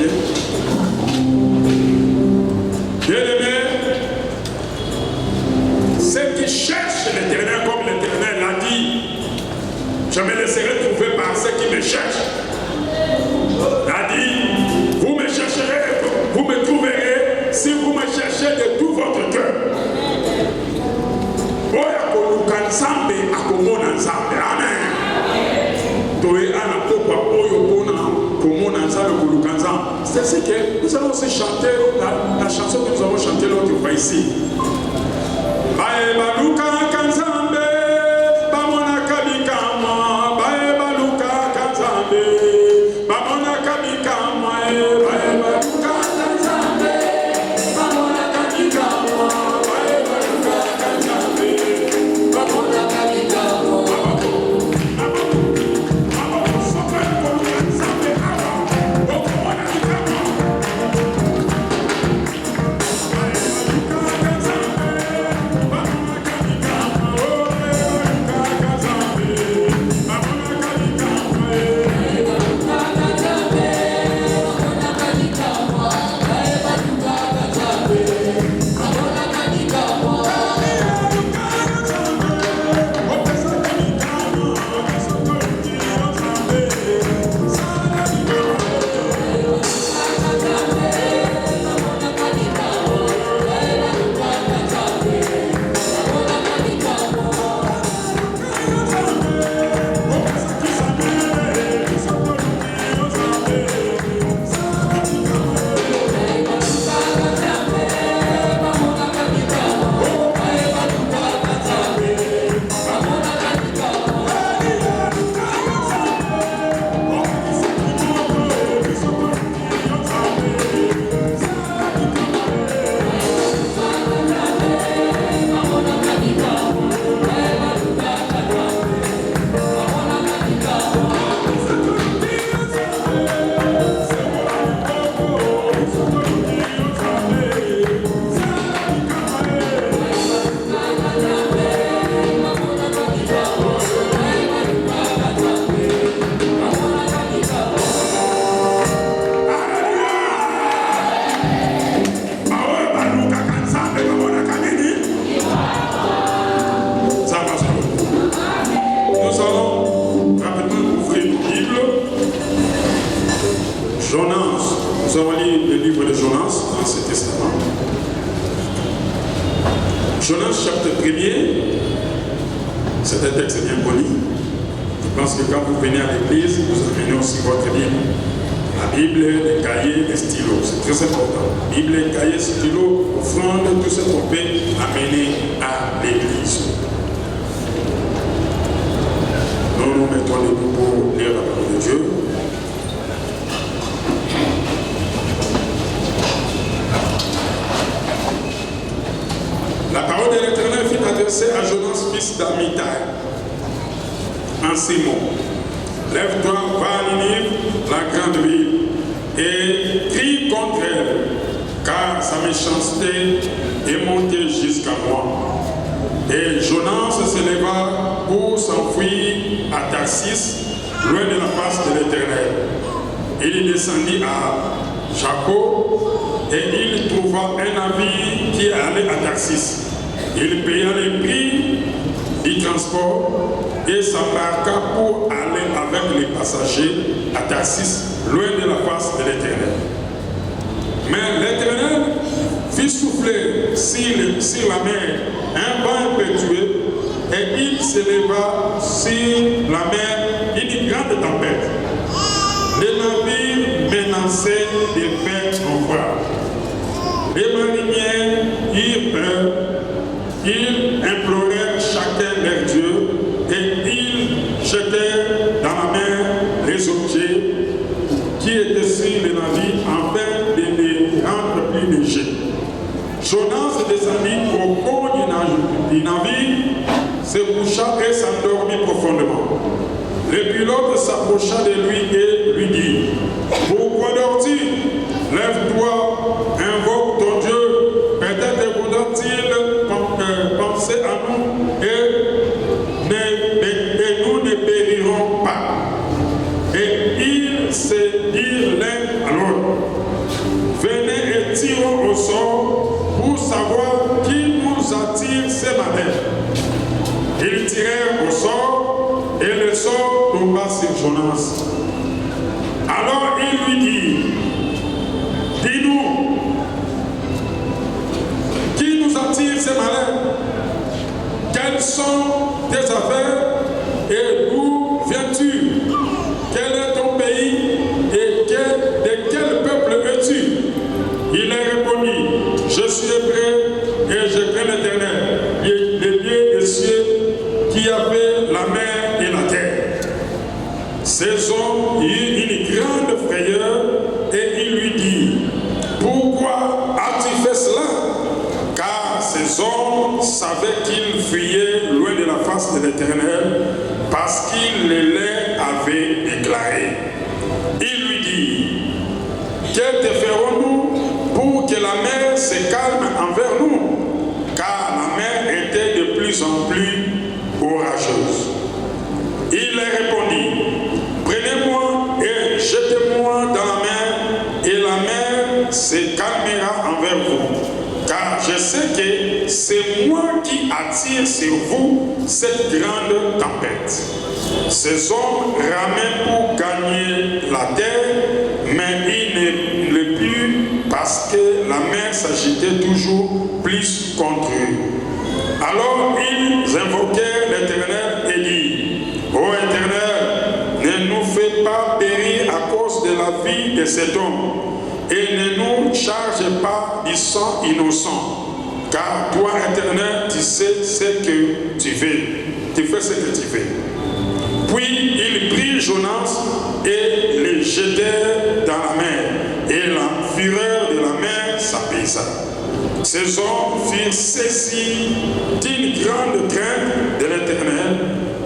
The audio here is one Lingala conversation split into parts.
bien. Bien-aimé, ceux qui cherchent l'Éternel comme l'Éternel l'a dit, je me laisserai trouver par ceux qui me cherchent. A dit, vous me chercherez, vous me trouverez si vous me cherchez de tout votre cœur. Oya koluka nzambe akomona nzambe. Amen. Toye ana popa oyo pona komona nzambe koluka nzambe. C'est ce que nous allons aussi chanter la chanson que nous avons chantée l'autre fois ici. Bae baluka kanzambe bamona kabikama bae baluka kanzambe bamona kabikama bae baluka kanzambe bamona kabikama bae baluka kanzambe bamona kabikama Jonas chapitre 1er, c'est un texte bien connu. Je pense que quand vous venez à l'église, vous amenez aussi votre Bible. La Bible, les cahiers, les stylos, c'est très important. Bible, cahiers, stylos, offrande, tout ce qu'on peut amener à l'église. Nous nous mettons debout pour lire la parole de Dieu. La parole de l'Éternel fut adressée à Jonas, fils d'Amitai, en ces mots. Lève-toi, va à Ninive, la grande ville, et crie contre elle, car sa méchanceté est montée jusqu'à moi. Et Jonas se leva pour s'enfuir à Tarsis, loin de la face de l'Éternel. Il descendit à Jaco, et il trouva un navire qui allait à Tarsis. Il paya les prix du transport et s'embarqua pour aller avec les passagers à Tarsis, loin de la face de l'Éternel. Mais l'Éternel fit souffler sur la mer un vent impétueux et il s'éleva sur la mer une grande tempête. Les navires menaçaient de faire naufrage. Les mariniers eurent peur, ils implorèrent chacun leur Dieu et ils jetèrent dans la mer les objets qui étaient sur les navires afin de les rendre plus légers. Jonas descendit au fond du navire, se coucha et s'endormit profondément. Le pilote s'approcha de lui et lui dit: pourquoi dors-tu? Lève-toi, invoque ton Dieu, peut-être voudra-t-il penser à nous et nous ne périrons pas. Et ils se dirent l'un à l'autre: Venez et tirons au sort pour savoir qui nous attire ces malheurs. Ils tirèrent au sort et le sort tomba sur Jonas. Alors il lui dit, dis-nous, qui nous attire ces malheurs? Quelles sont tes affaires et d'où viens-tu? Quel est ton pays et de quel peuple es-tu? Il leur répondit, je suis hébreu et je crains l'Éternel, les lieux des cieux qui a fait la mer et la terre. Ces hommes eurent une grande frayeur et il lui dit, pourquoi as-tu fait cela? Car ces hommes savaient qu'ils fuyaient loin de la face de l'Éternel parce qu'il les avait déclarés. Il lui dit, que te ferons-nous pour que la mer se calme envers nous? Car la mer était de plus en plus orageuse. Il leur répondit, prenez-moi et jetez-moi dans la mer, et la mer se calmera envers vous. Car je sais que c'est moi qui attire sur vous cette grande tempête. Ces hommes ramaient pour gagner la terre, mais ils ne le purent parce que la mer s'agitait toujours plus contre eux. Alors ils invoquèrent l'Éternel et dirent, ô Éternel, ne nous fais pas périr à cause de la vie de cet homme, et ne nous charge pas du sang innocent, car toi, Éternel, tu sais ce que tu fais. Tu fais ce que tu fais. Puis ils prirent Jonas et le jetèrent dans la mer, et la fureur de la mer s'apaisa. Ces hommes furent saisis d'une grande crainte de l'Éternel,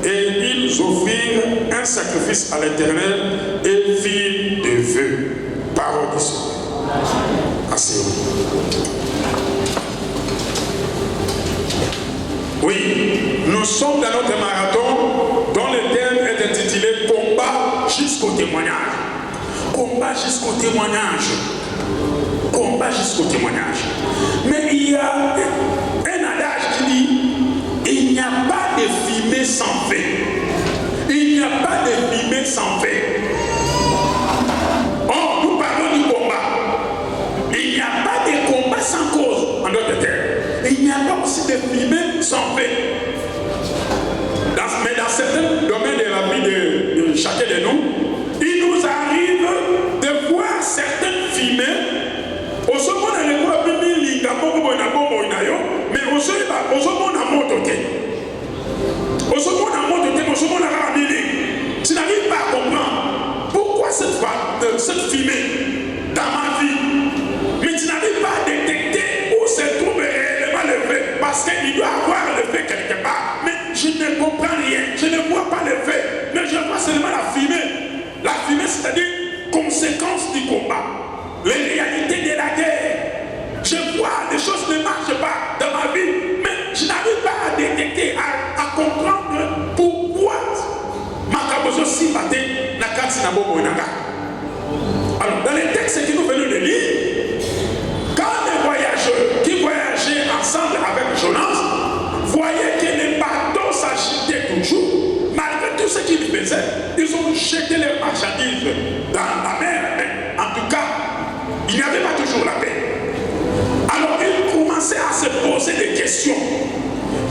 et ils offrirent un sacrifice à l'Éternel et firent des vœux. Parole du Seigneur. Asseyez-vous. Oui, nous sommes dans notre marathon dont le thème est intitulé Combat jusqu'au témoignage. Combat jusqu'au témoignage. Combat jusqu'au témoignage. Mais il y a un adage qui dit, il n'y a pas de fumée sans feu. Il n'y a pas de fumée sans feu. Oh, nous parlons du combat. Il n'y a pas de combat sans cause en notre terre. Il n'y a pas aussi de fumée sans feu. Mais dans certains domaines de la vie de chacun de nous, il nous arrive de voir certaines fumées. Mais tu n'arrives pas à comprendre pourquoi cette fumée dans ma vie, mais tu n'arrives pas à détecter où se trouve réellement le fait, parce qu'il doit avoir le fait quelque part, mais je ne comprends rien, je ne vois pas le fait, mais je vois seulement la fumée. La fumée, c'est-à-dire conséquence du combat, les réalités de la guerre. Je vois des choses ne marchent pas dans ma vie, mais je n'arrive pas à détecter, à comprendre pourquoi ma cabozo si batté na kasi na bobo inaka. Alors, dans les textes que nous venons de lire, quand les voyageurs qui voyageaient ensemble avec Jonas voyaient que les bateaux s'agitaient toujours, malgré tout ce qu'ils faisaient, ils ont jeté leurs marchandises dans la mer. Mais en tout cas, il n'y avait pas toujours la paix. Alors ils commençaient à se poser des questions.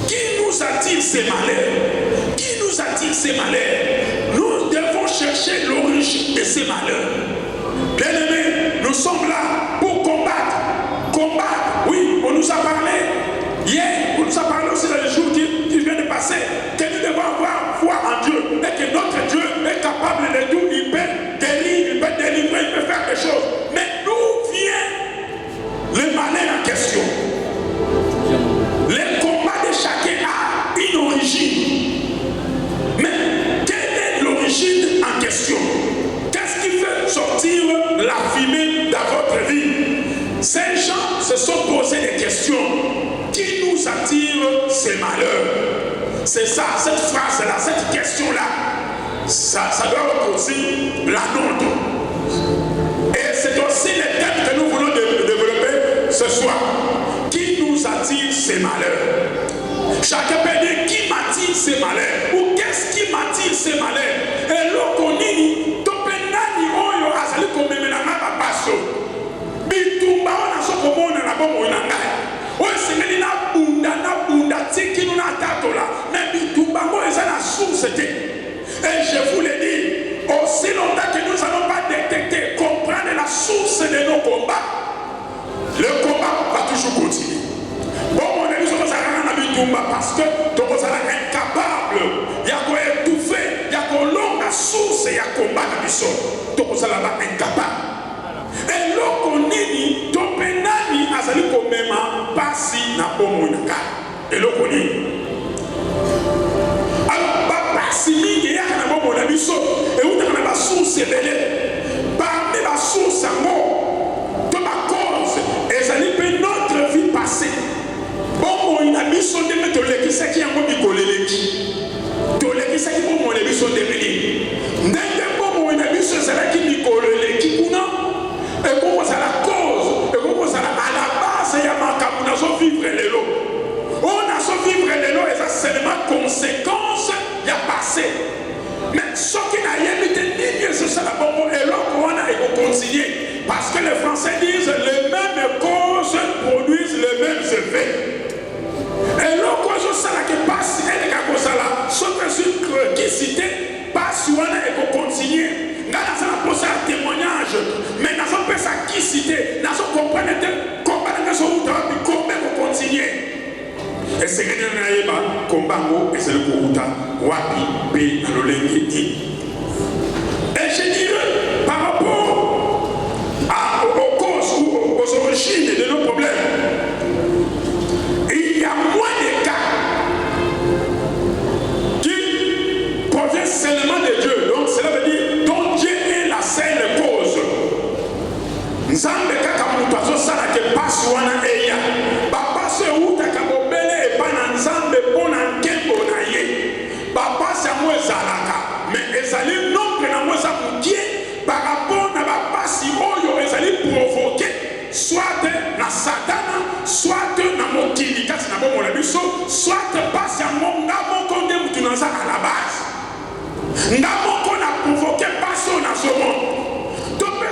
Qui nous attire ces malheurs? Qui nous attire ces malheurs? Nous devons chercher l'origine de ces malheurs. Bien aimés, nous sommes là pour combattre. Combattre, oui, on nous a parlé hier, on nous a parlé aussi dans les jours qui viennent de passer, que nous devons avoir foi en Dieu et que notre Dieu est capable de tout. Il peut guérir, il peut délivrer, il peut faire des choses. Mais d'où vient le malheur en question? Le combat de chacun a une origine. Mais quelle est l'origine en question? Qu'est-ce qui fait sortir la fumée dans votre vie? Ces gens se sont posés des questions. Qui nous attire ces malheurs? C'est ça, cette phrase-là, cette question-là. Ça doit être aussi la nôtre. Et c'est aussi le thème que ces malheurs. Chacun peut dire qui m'attire ces malheurs ou qu'est-ce qui m'attire ces malheurs. Et l'okonini, topenani oyo azali komemela nga bapaso. Bitumba ona sokomona na bomo na ngai. Oyo sengeli na bunda tiki nous na tatola. Mais bitumba ngo eza na source te. Et je vous le dis, aussi longtemps que nous n'allons pas détecter, comprendre la source de nos combats, le combat va toujours continuer. Bon, on a vu ce que ça a parce que nous sommes incapables, il y a quoi étouffer, il y a quoi long la source, il y a combat dans le sol. Nous sommes incapables. Et l'autre nini, ton penani, azali komema, pasi na pomonaka. Et l'autre nini. Si mingi ya na bomo na biso e uta na ba source belé parmi la source ngo de ma cause ezali pe notre vie passée bomo ina biso de mettre le kisa ki yango bikoleleki to le kisa ki bomo na biso de beli ndenge bomo ina biso ezala ki bikoleleki kuna e bomo ça la cause e bomo ça à la base ya makambo na so vivre lelo on a so vivre lelo et ça c'est seulement conséquence il y a passé. Mais ce qui n'a rien été dit, c'est ça la bombe et l'autre on a continué. Parce que les Français disent les mêmes causes produisent les mêmes effets. Et l'autre cause ça là qui passe, et les gars comme ça là, ce que je qui cité, passe on a continué. Dans la posé un témoignage, mais dans son ça qui cité, dans son comprendre son outre, puis comment continuer. Et c'est que nous avons combat et c'est le Kourouta, Wapi, P, Alolengi. Et je dirais, par rapport aux causes ou aux origines de nos problèmes, il y a moins de cas qui proviennent seulement de Dieu. Donc cela veut dire, dont Dieu est la seule cause. Nzambe kaka mutazo sala ke passe wana eya. Papa se uta kabobele e pana nzambe pona nkembo na ye. Papa se amwe zalaka. Mais ezali nombre na mwe za mukie par rapport na papa si oyo ezali provoqué soit na satana, soit na mokili kasi na bomo na biso, soit passe ya monga moko nde mutu naza à la base. Nga moko na provoqué passe na ce monde.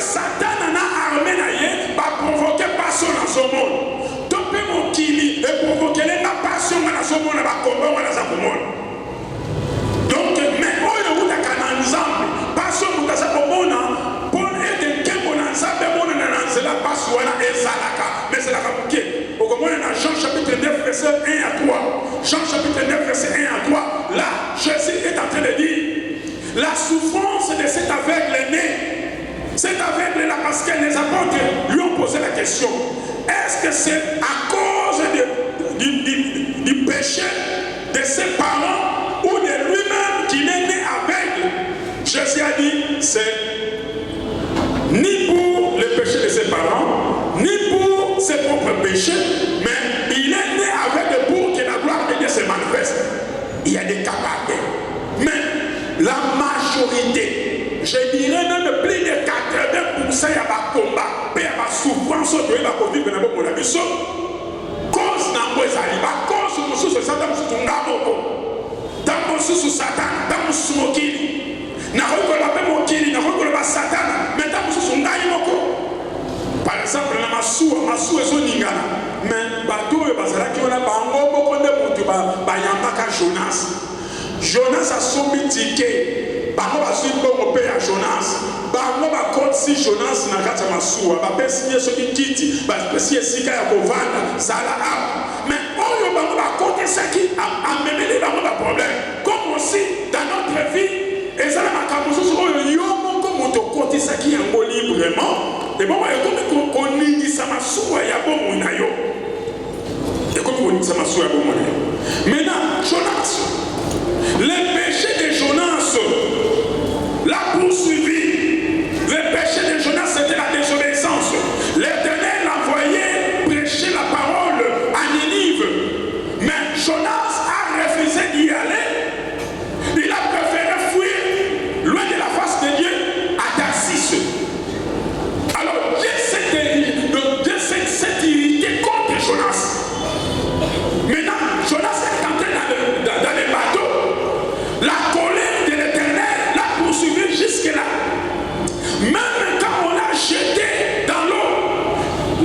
Satan n'a armé na ye, pas provoqué passion dans ce monde. Topé mon kili et provoqué la passion dans ce monde, va combattre dans ce monde. Donc, mais on ne vous a qu'un ensemble, passion dans ce monde, pour être qu'un bon ensemble, on a la passion et salaka, mais c'est la capuque. Au moment dans Jean chapitre 9, verset 1 à 3. Jean chapitre 9, verset 1 à 3. Là, Jésus est en train de dire la souffrance de cet aveugle né. Cet aveugle-là, parce que les apôtres lui ont posé la question, est-ce que c'est à cause du péché de ses parents ou de lui-même qu'il est né aveugle? Jésus a dit, c'est ni pour le péché de ses parents, ni pour ses propres péchés, mais il est né aveugle pour que la gloire de Dieu se manifeste. Il y a des capables. Mais la majorité, je dirais même plus de 80% il y a des combats, il y a des souffrances, il y a des cause dans les cause sous Satan, dans sous Satan, dans sous Mokili. Na rekola pe Mokili, na rekola Satan, mais dans sous Ngaimoko. Par exemple, na masu ezo ningana, mais bateau et bazala qui on a bango moko de mutu ba yamaka Jonas. Jonas a soumis ticket. Bango basui bongo pe ya Jonas. Bango ba compte si Jonas na kata masuwa. Ba pe signé ce qui kiti. Ba pe signé sika ya kovanda. Sala a. Mais oyo bango ba compte ça qui a amené bango ba problème. Comme aussi dans notre vie, et ça la makamusu oyo yo moko moto compte ça qui yango librement. Et bon et comme on ningi sa masuwa ya bongo na yo. Et comme on ningi sa masuwa ya bongo na yo. Maintenant Jonas. Les péchés de Jonas l'a poursuivi. Le péché de Jonas, c'était la désobéissance. L'Éternel l'envoyait prêcher la parole à Ninive. Mais Jonas a refusé d'y aller. Il a préféré fuir loin de la face de Dieu à Tarsis. Alors Dieu s'est irrité contre Jonas.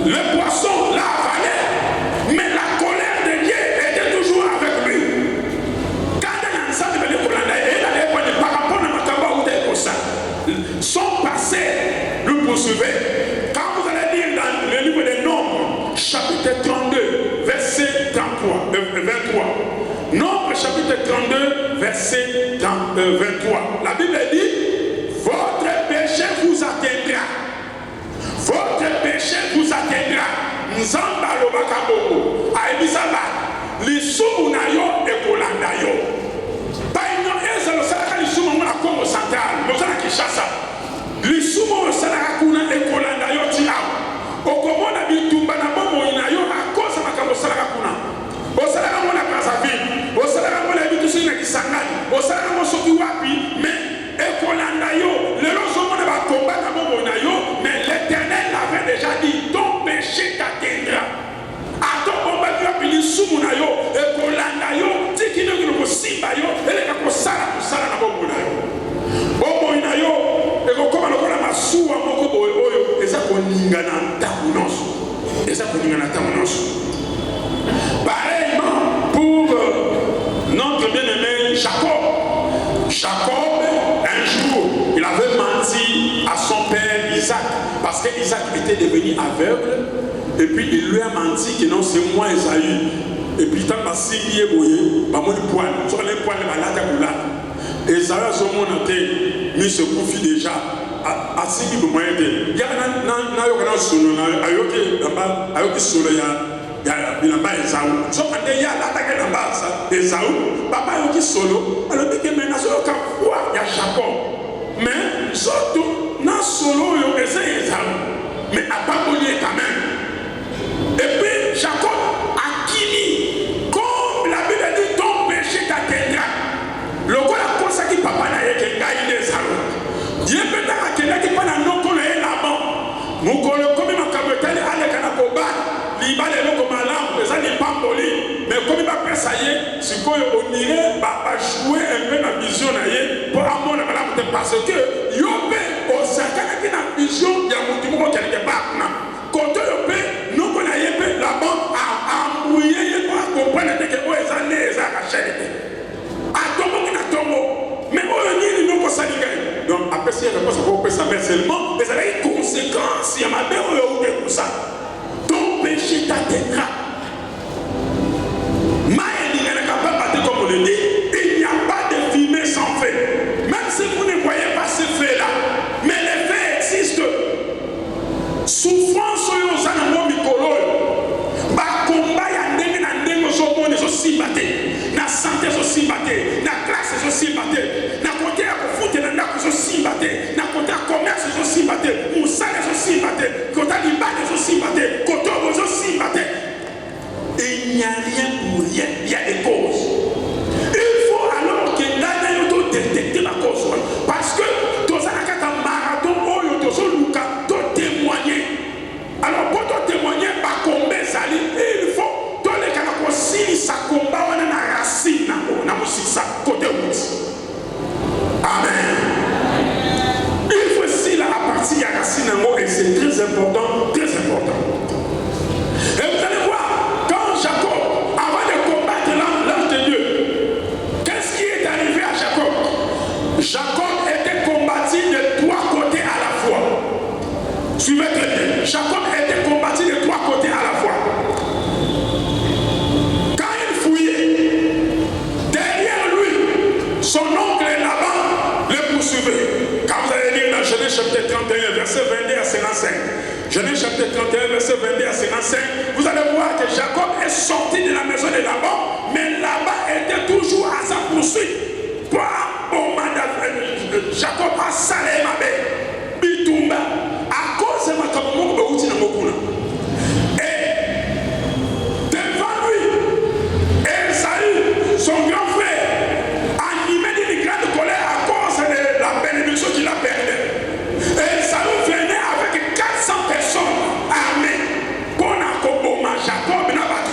Le poisson l'a avalé, mais la colère de Dieu était toujours avec lui. Son passé le poursuivait. Quand vous allez lire dans le livre des Nombres, chapitre 32, verset 23. Nombres, chapitre 32, verset 23. La Bible dit, votre péché vous atteindra. Votre péché vous atteindra. Nzamba lobaka boko. Aibisaba. Lisumu na yo ekolanda yo. Baino eza lo salaka lisumu na Congo Central. Lo salaka Kinshasa. Lisumu lo salaka kuna ekolanda yo ti awo. Okomona bitumba na bomo ina yo akosa makambo salaka kuna. Osalaka mona Brazzaville. Osalaka mona bitusu na Kisangani. Osalaka mo soki wapi mais ekolanda yo. Lelo zomona ba combat na bomo ina yo mais l'Éternel avait déjà dit ton péché t'atteindra. Ato bomba biwa lisumu na yo ekolanda yo tikino kino simba yo eleka kosala na bomo na yo. Bomo ina yo ekokoma lokola masuwa moko boye oyo eza koninga na ntango nyonso. Eza koninga na ntango nyonso. Pareillement pour notre bien-aimé Jacob. Jacob, un jour, il avait menti à son père Isaac parce que Isaac était devenu aveugle et puis il lui a menti que non, c'est moi Esaü. Et puis tant que si il est boyé, bah moi le poil, sur les poils, la table. Esaü a son monde mais se confie déjà à si il moyen de. Il y a un solo, ayoki solo ya bilamba Esaü. So ande ya la take na basa Esaü, papa yoki solo, alors que maintenant solo ka foi ya Jacob. Mais surtout na solo yo Esaü, mais abandonné quand même. Et puis Jacob a kini, comme la Bible dit, ton péché t'atteindra. Le quoi la cosa qui papa na yeke ngai Esaü. Dieu peut t'atteindre qui pas na noko le là-bas. Mukolo comme makabetali ale kana koba. Libale loko malamu eza ni pamboli mais comme ba pesa ye sikoyo onire ba jouer un peu na vision na ye pour amona malamu te parce que yo pe osakana ki na vision ya mutu moko quelque part na koto yo pe noko na ye pe la bon a embrouiller ye pour comprendre que o eza ne eza ka chelete a tomo ki na tomo mais oyo nini noko salinga donc après c'est réponse pour pesa mais seulement mais ça a une conséquence ya mabe oyo ou pour ça. Ton péché t'atteindra. Maïli n'est pas battu comme on le dit. Il n'y a pas de fumée sans feu. Même si vous ne voyez pas ce feu-là, mais les feux existent. Souffrance aux animaux mikolo. Ba combat ya ndenge na ndenge zo monde zo simbate. Na santé zo simbate. Na classe zo simbate. Na côté ya kufute na ndako zo simbate. Na côté ya commerce zo simbate. Musala zo simbate. Côté libane zo simbate. Et il n'y a rien pour rien, il y a des causes. Il faut alors que l'année détecter la cause. Parce que dans un marathon, tu dois témoigner. Alors pour te témoigner, il faut que les gens si ça combat, on a la racine, on a aussi ça côté route. Amen. Il faut aussi la partie de la racine, et c'est très important, très important. Et vous allez voir, quand Jacob, avant de combattre l'ange de Dieu, qu'est-ce qui est arrivé à Jacob? Jacob était combattu de trois côtés à la fois. Suivez très bien. Jacob était combattu de trois côtés à la fois. Quand il fouillait, derrière lui, son oncle Laban le poursuivait. Quand vous allez lire dans Genèse chapitre 31, verset 22 à 55. Genèse chapitre 31, verset 22 à 55, vous allez voir que Jacob est sorti de la maison de Laban, mais Laban était toujours à sa poursuite. Jacob a salé ma belle, bitumba, à cause de ma capomo, et devant lui, Esaü, son grand frère, animé d'une grande colère à cause de la bénédiction qu'il a perdue. Esaü venait avec 400 personnes armées pour Jacob n'a pas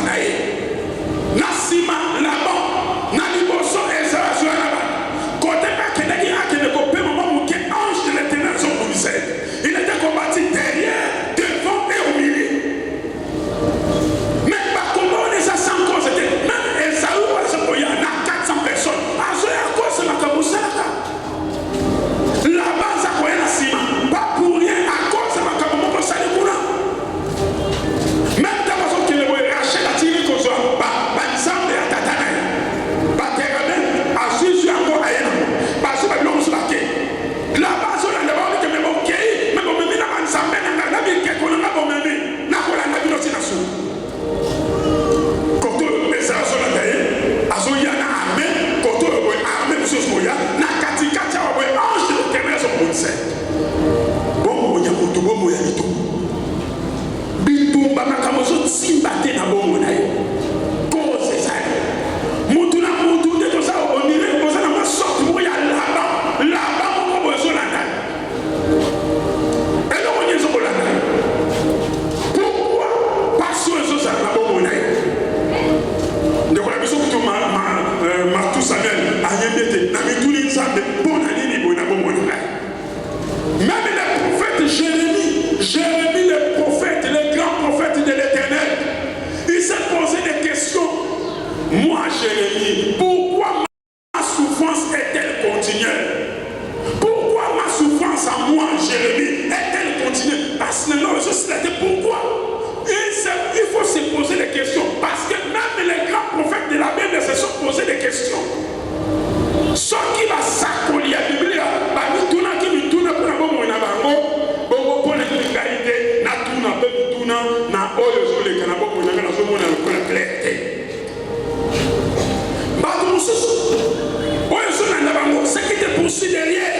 simba te na bongo na yo cause ezali mutu na mutu nde toza ondire koza na masorte moko ya laba moko boye ezolanda eloko nini ezokolanda yo pourquoi passion ezozala na bongo na yo ndeko na biso kutu Martou Samuel ayembi ete na mituni nzambe mpo na nini boye na bongo na ngai. Même les prophètes Jérémie le prophète, le grand prophète de l'Éternel, il s'est posé des questions. Moi, Jérémie, pourquoi ma souffrance est-elle continuelle? Pourquoi ma souffrance à moi, Jérémie, est-elle continuelle? Parce que non, je sais pourquoi. Il faut se poser des questions. Parce que même les grands prophètes de la Bible se sont posés des questions. Ce qui va s'accoler à la Bible, ce qui te poursuit derrière,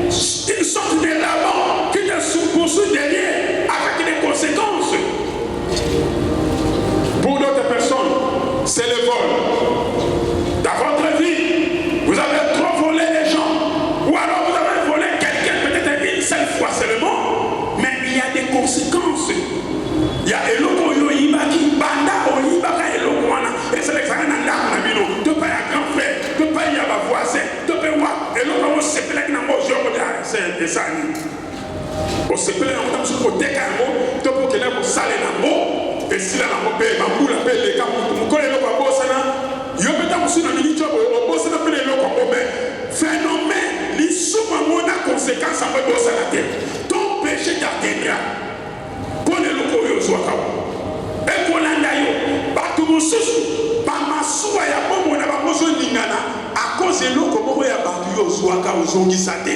une sorte de lament qui te poursuit derrière avec des conséquences. Pour d'autres personnes, c'est le vol. Dans votre vie, vous avez trop volé les gens, ou alors vous avez volé quelqu'un peut-être une seule fois seulement, mais il y a des conséquences. Il y a eloko yo ibaki banda oyibaka eloko wana eselekana na ndako na bino to pa ya grand frère to pa ya ba voisin to pe wa eloko mo sepela kina mo zo ko da c'est esani o sepela na mutamu ko teka mo to po kena ko sale na mo esila na mo pe bambula pe le ka mo ko eloko abosana yo peta musuna mini chobo obosana pe eloko ko be phénomène li suma mo na conséquence après bosana te ton péché t'atteindra. Ekolanda yo bato mosusu bamasuwa ya bomo na bango ningana a cause eloko moko ya bato yo ozwaka ozongisa te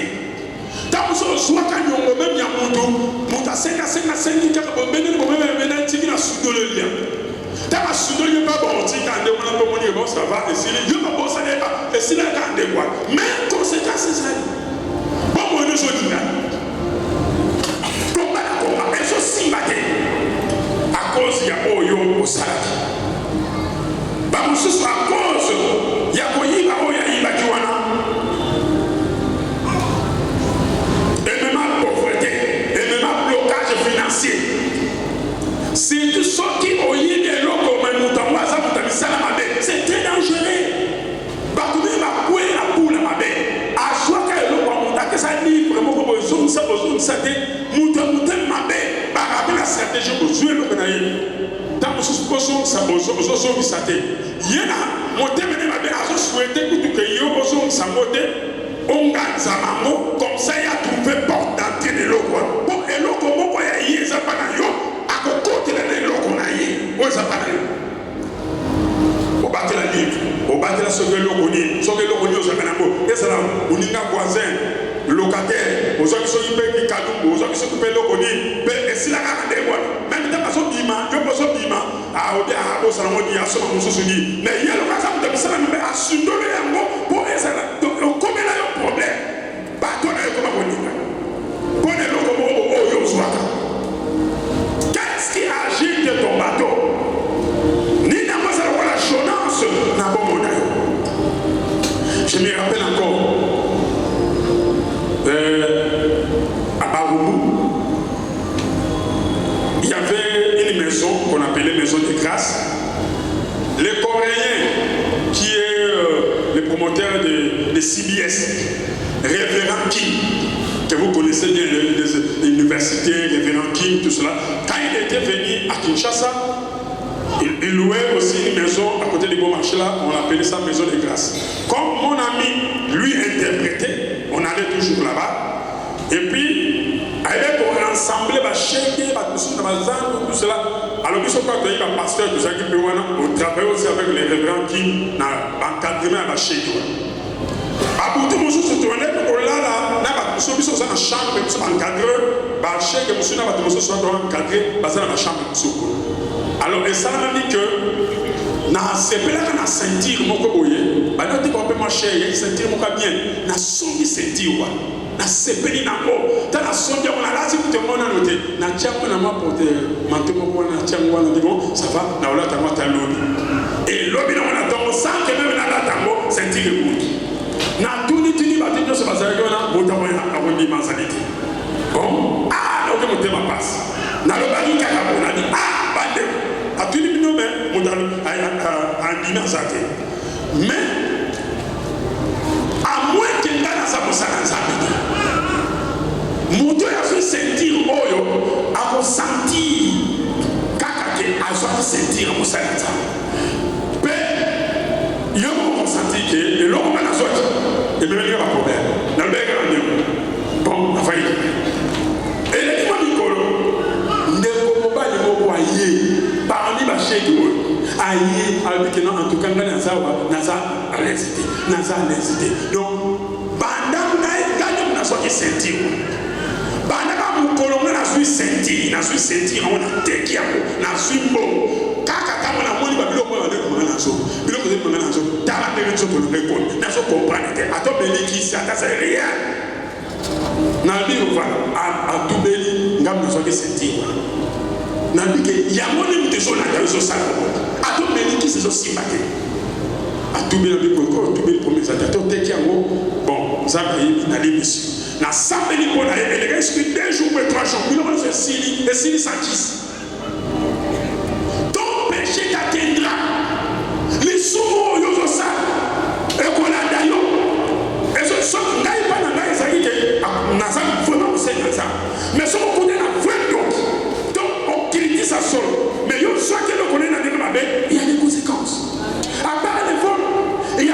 ntango so ozwaka nyongo meme ya mutu asengasengi kaka bombeneli bomememena ntiki na sudolelia ntango asudoli mpa bontika ndeko na mpo moni ebo sava esili yo babosaneka esilaka ndekwa mais conséquence ezali bomo eno ezolingana komba ezosimba te à cause ya oyo osalaki bamosusu à cause ya koyiba oyo ayibaki wana emema pauvreté emema blocage financier surtout soki oyibi eloko memutango aza muta misala mabe c'est très dangereux bato mpe bakwe apula mabe azwaka eloko ya mutu akesa livre moko boye ozongisa te mutu mabe barabe na stratégie ozwi eloko na ye ntango mosusu ozozongisa te ye na motema ne mabe azosouete kutuke yo ozongisa ngo te onganzama ngo comme ça ya trouve porte d'entrée de eloko mpo eloko moko ya ye eza mpa na yo akokotela na eloko na ye oyo eza mpa na yo obatela livre obatela soki eloko nini ozwaka nango ezala oninga voisin locataire ozwaki soki mpe kikalungu ozwaki soki mpe eloko nini mpe esilaka na ndenge wana meme ntango azobima yo mpe ozobima obi abosana ngo di asoma mosusu di mais ye loka aza moto bisala mpe asundoli yango mpo ezala okomela yo problème bato na ekoma koninga mpo na eloko moko oyo ozwaka qu'est-ce qui agite ton bateau nini yango ezala kola chonance na bongo na yo. Je me rappelle encore à Baroumou, il y avait une maison qu'on appelait maison de grâce. Le Coréen, qui est le promoteur de CBS, Révérend Kim, que vous connaissez bien, l'université, Révérend Kim, tout cela, quand il était venu à Kinshasa, il louait aussi une maison à côté du bon marché là, on appelait ça maison de grâce. Comme mon ami lui interprétait, on allait toujours là-bas. Et puis, avec on rassemblait ma chaîne, tout cela. Alors, nous sommes pas venus par pasteur, tout ça qui peut on travaille aussi avec les révérends qui n'ont encadré ma chaîne. À bout de mon se tournait pour là, nous sommes dans la chambre, nous sommes encadrés, ma chaîne, nous sommes dans la chambre. Alors, et ça m'a dit que c'est pas là qu'on a senti mon coboye. Bah, nous avons pas marché, senti mon bien. N'a songi senti quoi. na sepeli nango ta na sonja mona lasi kutemona note na tiango na mapote mantemo bona tiango na digo ça va na ola ta mata lobi et lobi na mona tongo sans que même na la tango sentir le goût na tuni ba tino se bazali na botamona na kondi manzalite bon ah ok motema passe na lo bali kaka bona di ah bande a tuni bino mais modalo a dina zate mais à moins que ngana za mosala nzambe moto ya fait sentir oyo a sentir kaka ke a soit sentir mosala nzambe pe yo mo sentir que le long na zoti et même il y a pas problème dans le bec bon la faille et les gens mikolo ndeko mobali moko aye parmi ba cheki aye avec non en tout cas ngana za à l'incité naza l'incité donc bandam na gagne na so sentir bandam mukolo na suis sentir on a teki yako na suis bon kaka kama na moni ba biloko ba ndeko na so biloko ze na so tala de so ko le ko na so comprendre que ato beliki ça ça rien na bi va a tout beli ngam na so sentir na bi ke ya moni mteso na ya so ça ato beliki c'est so sympathie a tout bien le corps tout bien premier attateur teki yango bon ça na l'émission na sambeli pour na et les risques 2 jours ou 3 jours il va se sili et sili s'akis ton péché t'atteindra les sourds yo ça et qu'on a d'ailleurs et ce sont ngai pas na ngai ça qui na ça vraiment c'est ça mais ce qu'on connaît la vraie donc on critique ça seul mais yo soit que le connaît na il y a des conséquences à part les vols. Il y a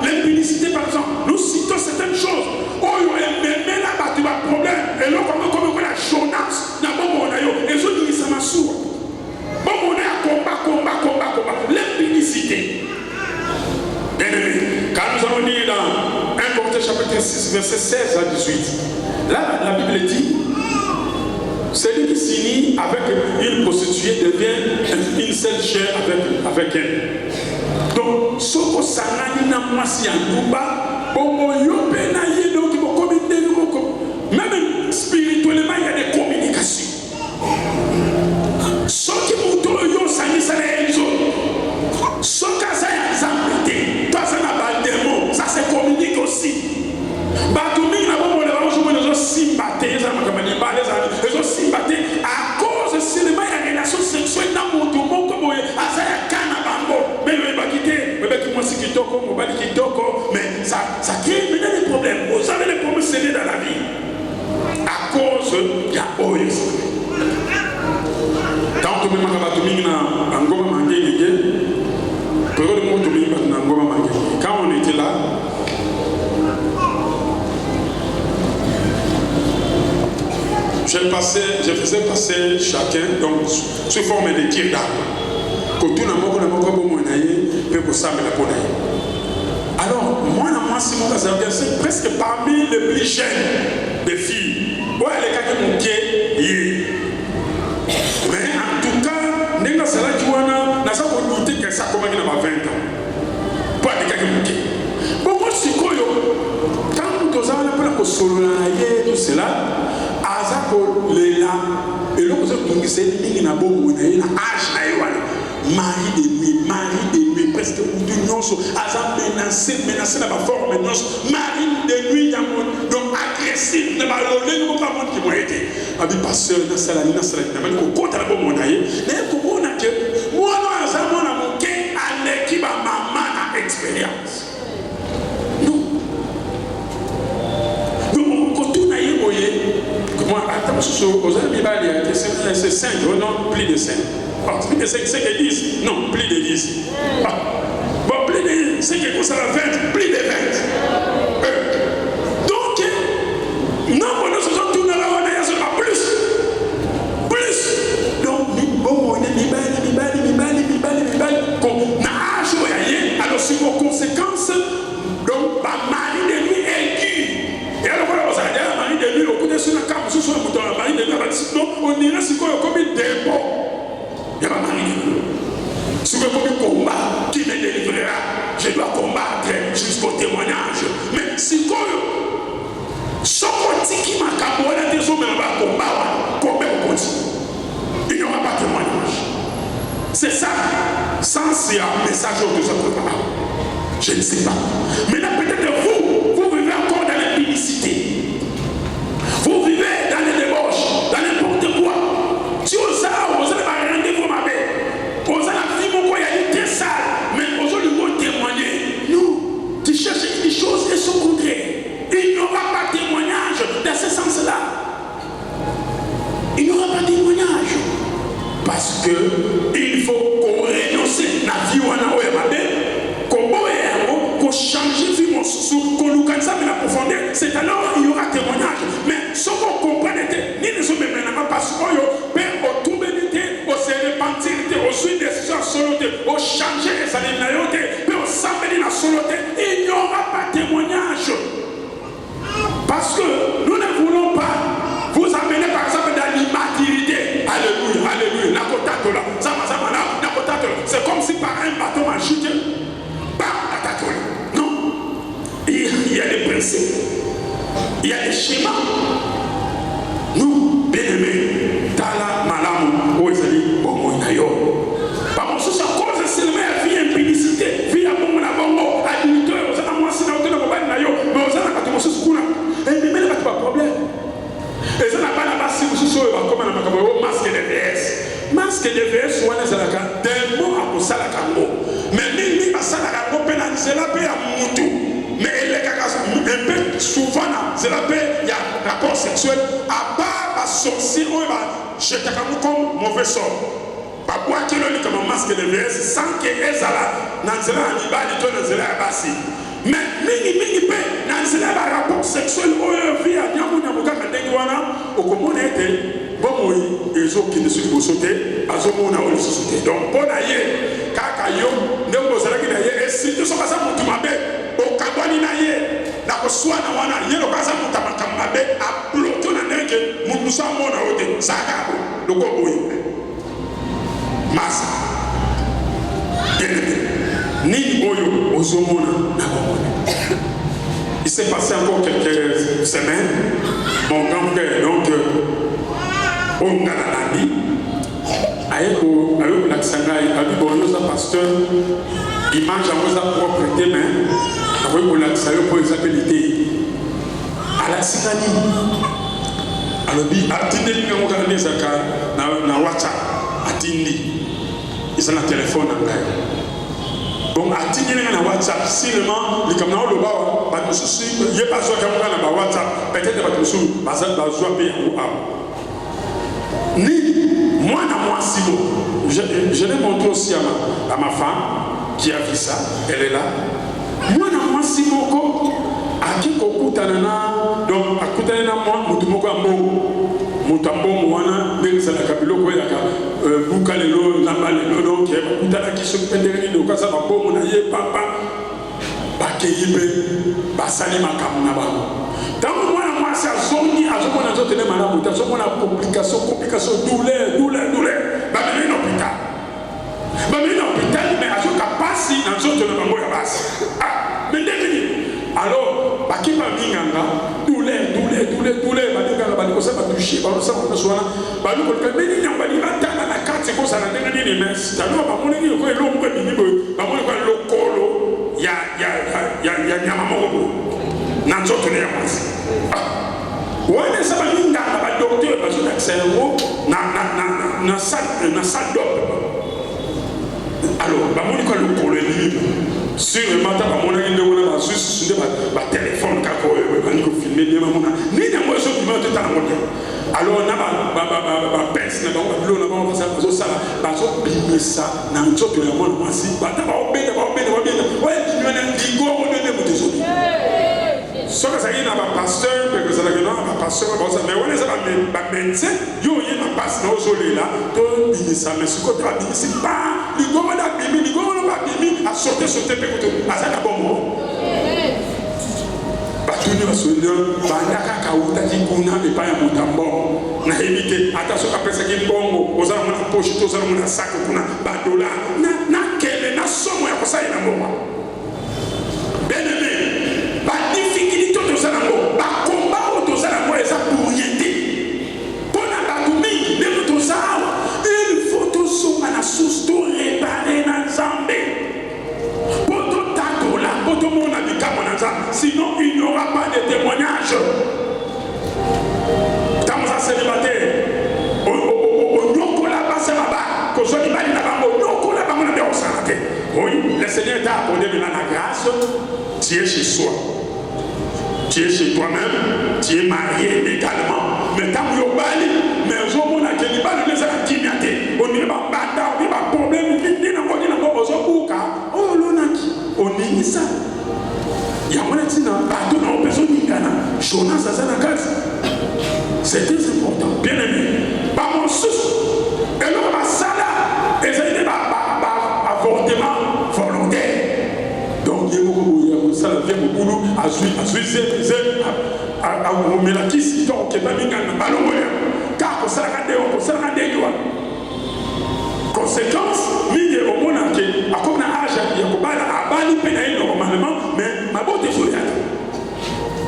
l'impudicité par exemple. Nous citons certaines choses. Oh, il y a même là-bas, tu as un problème. Et là, comme on a la journance, et je dis ça m'a sourd. Bon, on est à combat. L'impudicité. Bien aimé, quand nous allons lire dans 1 Corinthiens chapitre 6, verset 16 à 18, là, la Bible dit celui qui s'unit avec une prostituée devient une seule chair avec elle. Donc, ce que ça n'a pas de moisi en Duba, même spirituellement, il y a des communications. Ce qui vous donne, ça n'est pas ce que ça a été, toi, ça n'a pas de démon, ça se communique aussi. À cause seulement de la relation sexuelle dans mon tour, comme mais ça crée maintenant des problèmes. Vous avez des problèmes sérieux dans la vie. À cause de la OS. Quand tu me quand on était là, je faisais passer chacun donc sous forme de tir d'armes. Alors, moi, Simon Kazabia, c'est presque parmi les plus jeunes des filles. Ouais, les gars qui m'ont dit, mais en tout cas, n'est-ce pas là qui n'a pas douté que ça commence à 20 ans. Pas les gars qui m'ont dit. Bon, moi, c'est quoi, quand nous avons la solo, tout cela, Azako, les là, et l'autre, c'est une âge, mari de nuit, presque d'union, menacé dans ma forme, mari de nuit, donc agressif, n'a pas l'honneur, pas monde qui m'a été. Abi pasteur, n'a pas la n'a pas le compte à la bonne monnaie, mais comment on a que moi, non, on a manqué à l'équipe à maman à expérience. Non. Donc, quand on a eu, moi, attention, aux amis, c'est 5, non, plus de 5. Ah, plus de 5, c'est que 10. Non, plus de 10. Ah. Bon, plus de 10, c'est que ça va 20, plus de 20. Donc, non, nous sommes tous dans la voie, il n'y a pas plus. Plus. Donc, bon, on est alors, sur vos conséquences, donc, mari de nuit aigu. Et alors, voilà, vous allez mari de nuit, au coup de sur la carte, sur le bouton, mari de nuit, donc, on ira sur quoi, comme une démon. Il y a pas mari de nuit. Sur le premier combat, qui me délivrera, je dois combattre jusqu'au témoignage. Mais si quoi, C'est ça, sens et un message de cette parole. Je ne sais pas. Maintenant, peut-être vous vivez encore dans l'impudicité. Vous vivez dans les débauches, dans n'importe quoi. Si vous allez rendez-vous ma belle, vous allez vivre quoi, il y a une très sale, mais aujourd'hui vous témoigner. Nous, tu cherches des choses et son contraire. Il n'y aura pas de témoignage dans ce sens-là. Il n'y aura pas de témoignage. Parce que il faut qu'on renonce à la vie qu'on change de vie, qu'on localise la profondeur. C'est alors il y aura témoignage. Mais ce qu'on comprend, ni les hommes maintenant, parce qu'on peut tout béniter, on se repentir, on suit des choses, on changer les aliments, on s'amener la soloté. Il n'y aura pas de témoignage. Parce que nous ne voulons pas vous amener par exemple dans l'immaturité. Alléluia, alléluia. C'est comme si par un bateau magique, non. Il y a des principes, il y a des schémas. Nous, bien-aimés, Tala, Malamu, Oezali, Bongo, Inayo. Par contre, c'est à cause de cette vie impudicité, vie à Bongo, la Bongo, à l'unité, aux Anamouas, à l'autre, Nayo, mais aux Anamouas, et il n'y a pas de problème. Et ça n'a pas la base si vous souhaitez comme un masque de VS. Masque de VS, ou un zalaka, des mots à Salakago. Mais ni à Salakago, pénalisé la paix à Moutou. Mais un peu souvent, c'est la paix, il y a rapport sexuel. À part la sorcière, je t'ai comme mauvais sort. Pas quoi qu'il y ait comme un masque de VS sans que Ezala, Nanzela, Anibal, Nanzela, Abassi. Mais mingi pe nanzela ba rapport sexuel oyo via nyamu kaka ndenge wana okomona ete bomoi ezoki ne suki bosote azomona oli sosote donc pona ye kaka yo ndeko zalaki na ye esito soka sa mutu mabe okabwani na ye na koswana wana ye lokaza mutu makambe a bloqué na ndenge mutu sa mona ote saka loko boyi masa ni oyo ozomona na bomona. Il s'est passé encore quelques semaines. Mon grand frère, donc, on a la vie. Avec l'accent, avec le pasteur, il mange à vos propriétés, mais avec l'accent, pour les appelités. À la Sicanie. Alors, Atindi, nous avons regardé ça dans WhatsApp. Atindi. Ils ont un téléphone en l'air. Donc, à tirer dans WhatsApp, seulement, les camarades le bas, il n'y a pas besoin de WhatsApp, peut-être que vous avez besoin de payer ni moi, moi, Simon, je l'ai montré aussi à ma femme qui a vu ça, elle est là. Moi, moi, Simon, à qui qu'on donc, à côté de moi, Mutambo Moana, Nelson Kabilo, Bukalelo, Namalelo, donc, Kutana qui se pédérait de Kasababo, Monaye, Papa, Bakeibe, Basani Makamunaba. Dans moi, c'est à Zoni, à Zomona, à Zoté, Madame, à Zomona, complication, douleur, Bamine hôpital. Bamine hôpital, mais à Zoka Passi, à Zoté, Maman, à Bassi. Ah, mais devenez. Alors, Bakiba Minganga, douleur, Badinganga, Badikosa, Badouchi, Barossa, Badouana, Badouka, mais il n'y a pas de la carte, c'est comme ça, la dernière messe. T'as vu, Bamoni, le coin, l'homme, Bamoni, le colo, il y a Yamamobo, Nanzoto, les Yamas. Ouais, ça va bien, la docteur, parce que c'est un mot, na salle d'op. Alors, Bamoni, le colo, sur le matin, on a une demande à juste sur le téléphone, quand on filme, ni d'un mois, je me dis alors, on a pince, on a ça, so que ça y est dans ma pasteur, parce que ça y est dans ma pasteur, mais on est à ma médecin, yo y est ma pasteur, au soleil là, tout ça, mais ce côté là, c'est pas, il gomme la bimi, il gomme la bimi, à sauter, à ça d'abord moi. Batuni va se dire, bandaka kauta kikuna, mais pas un moutambo, na évité, attention après ça qui est bon, aux armes de poche, aux armes de sac, kuna, badola, na kele, na somme, à ça y est dans moi. Bien aimé, ba difficulté de ça, ba combat maintenant la grâce, tu es chez soi. Tu es chez toi-même, tu es marié légalement. Mais tant que tu es mais au moment où tu es pas le laisser la timidité, on n'est pas bâtard, on n'est pas problème, on n'est pas on est ça. Il y a un petit bateau dans le besoin de Ghana. Jonas a ça dans la case. C'est très important. Bien aimé. Par mon souci. Et là, on va ça là. Et ça, il est avortement volontaire. Donc, il y a beaucoup de ça, il y a beaucoup de à Melakis, donc, qui est pas mis dans le ballon. Car, on s'est regardé, conséquence, il y a au monde qui a comme un âge, il y a comme un abali pénal normalement, mais ma beauté est folie.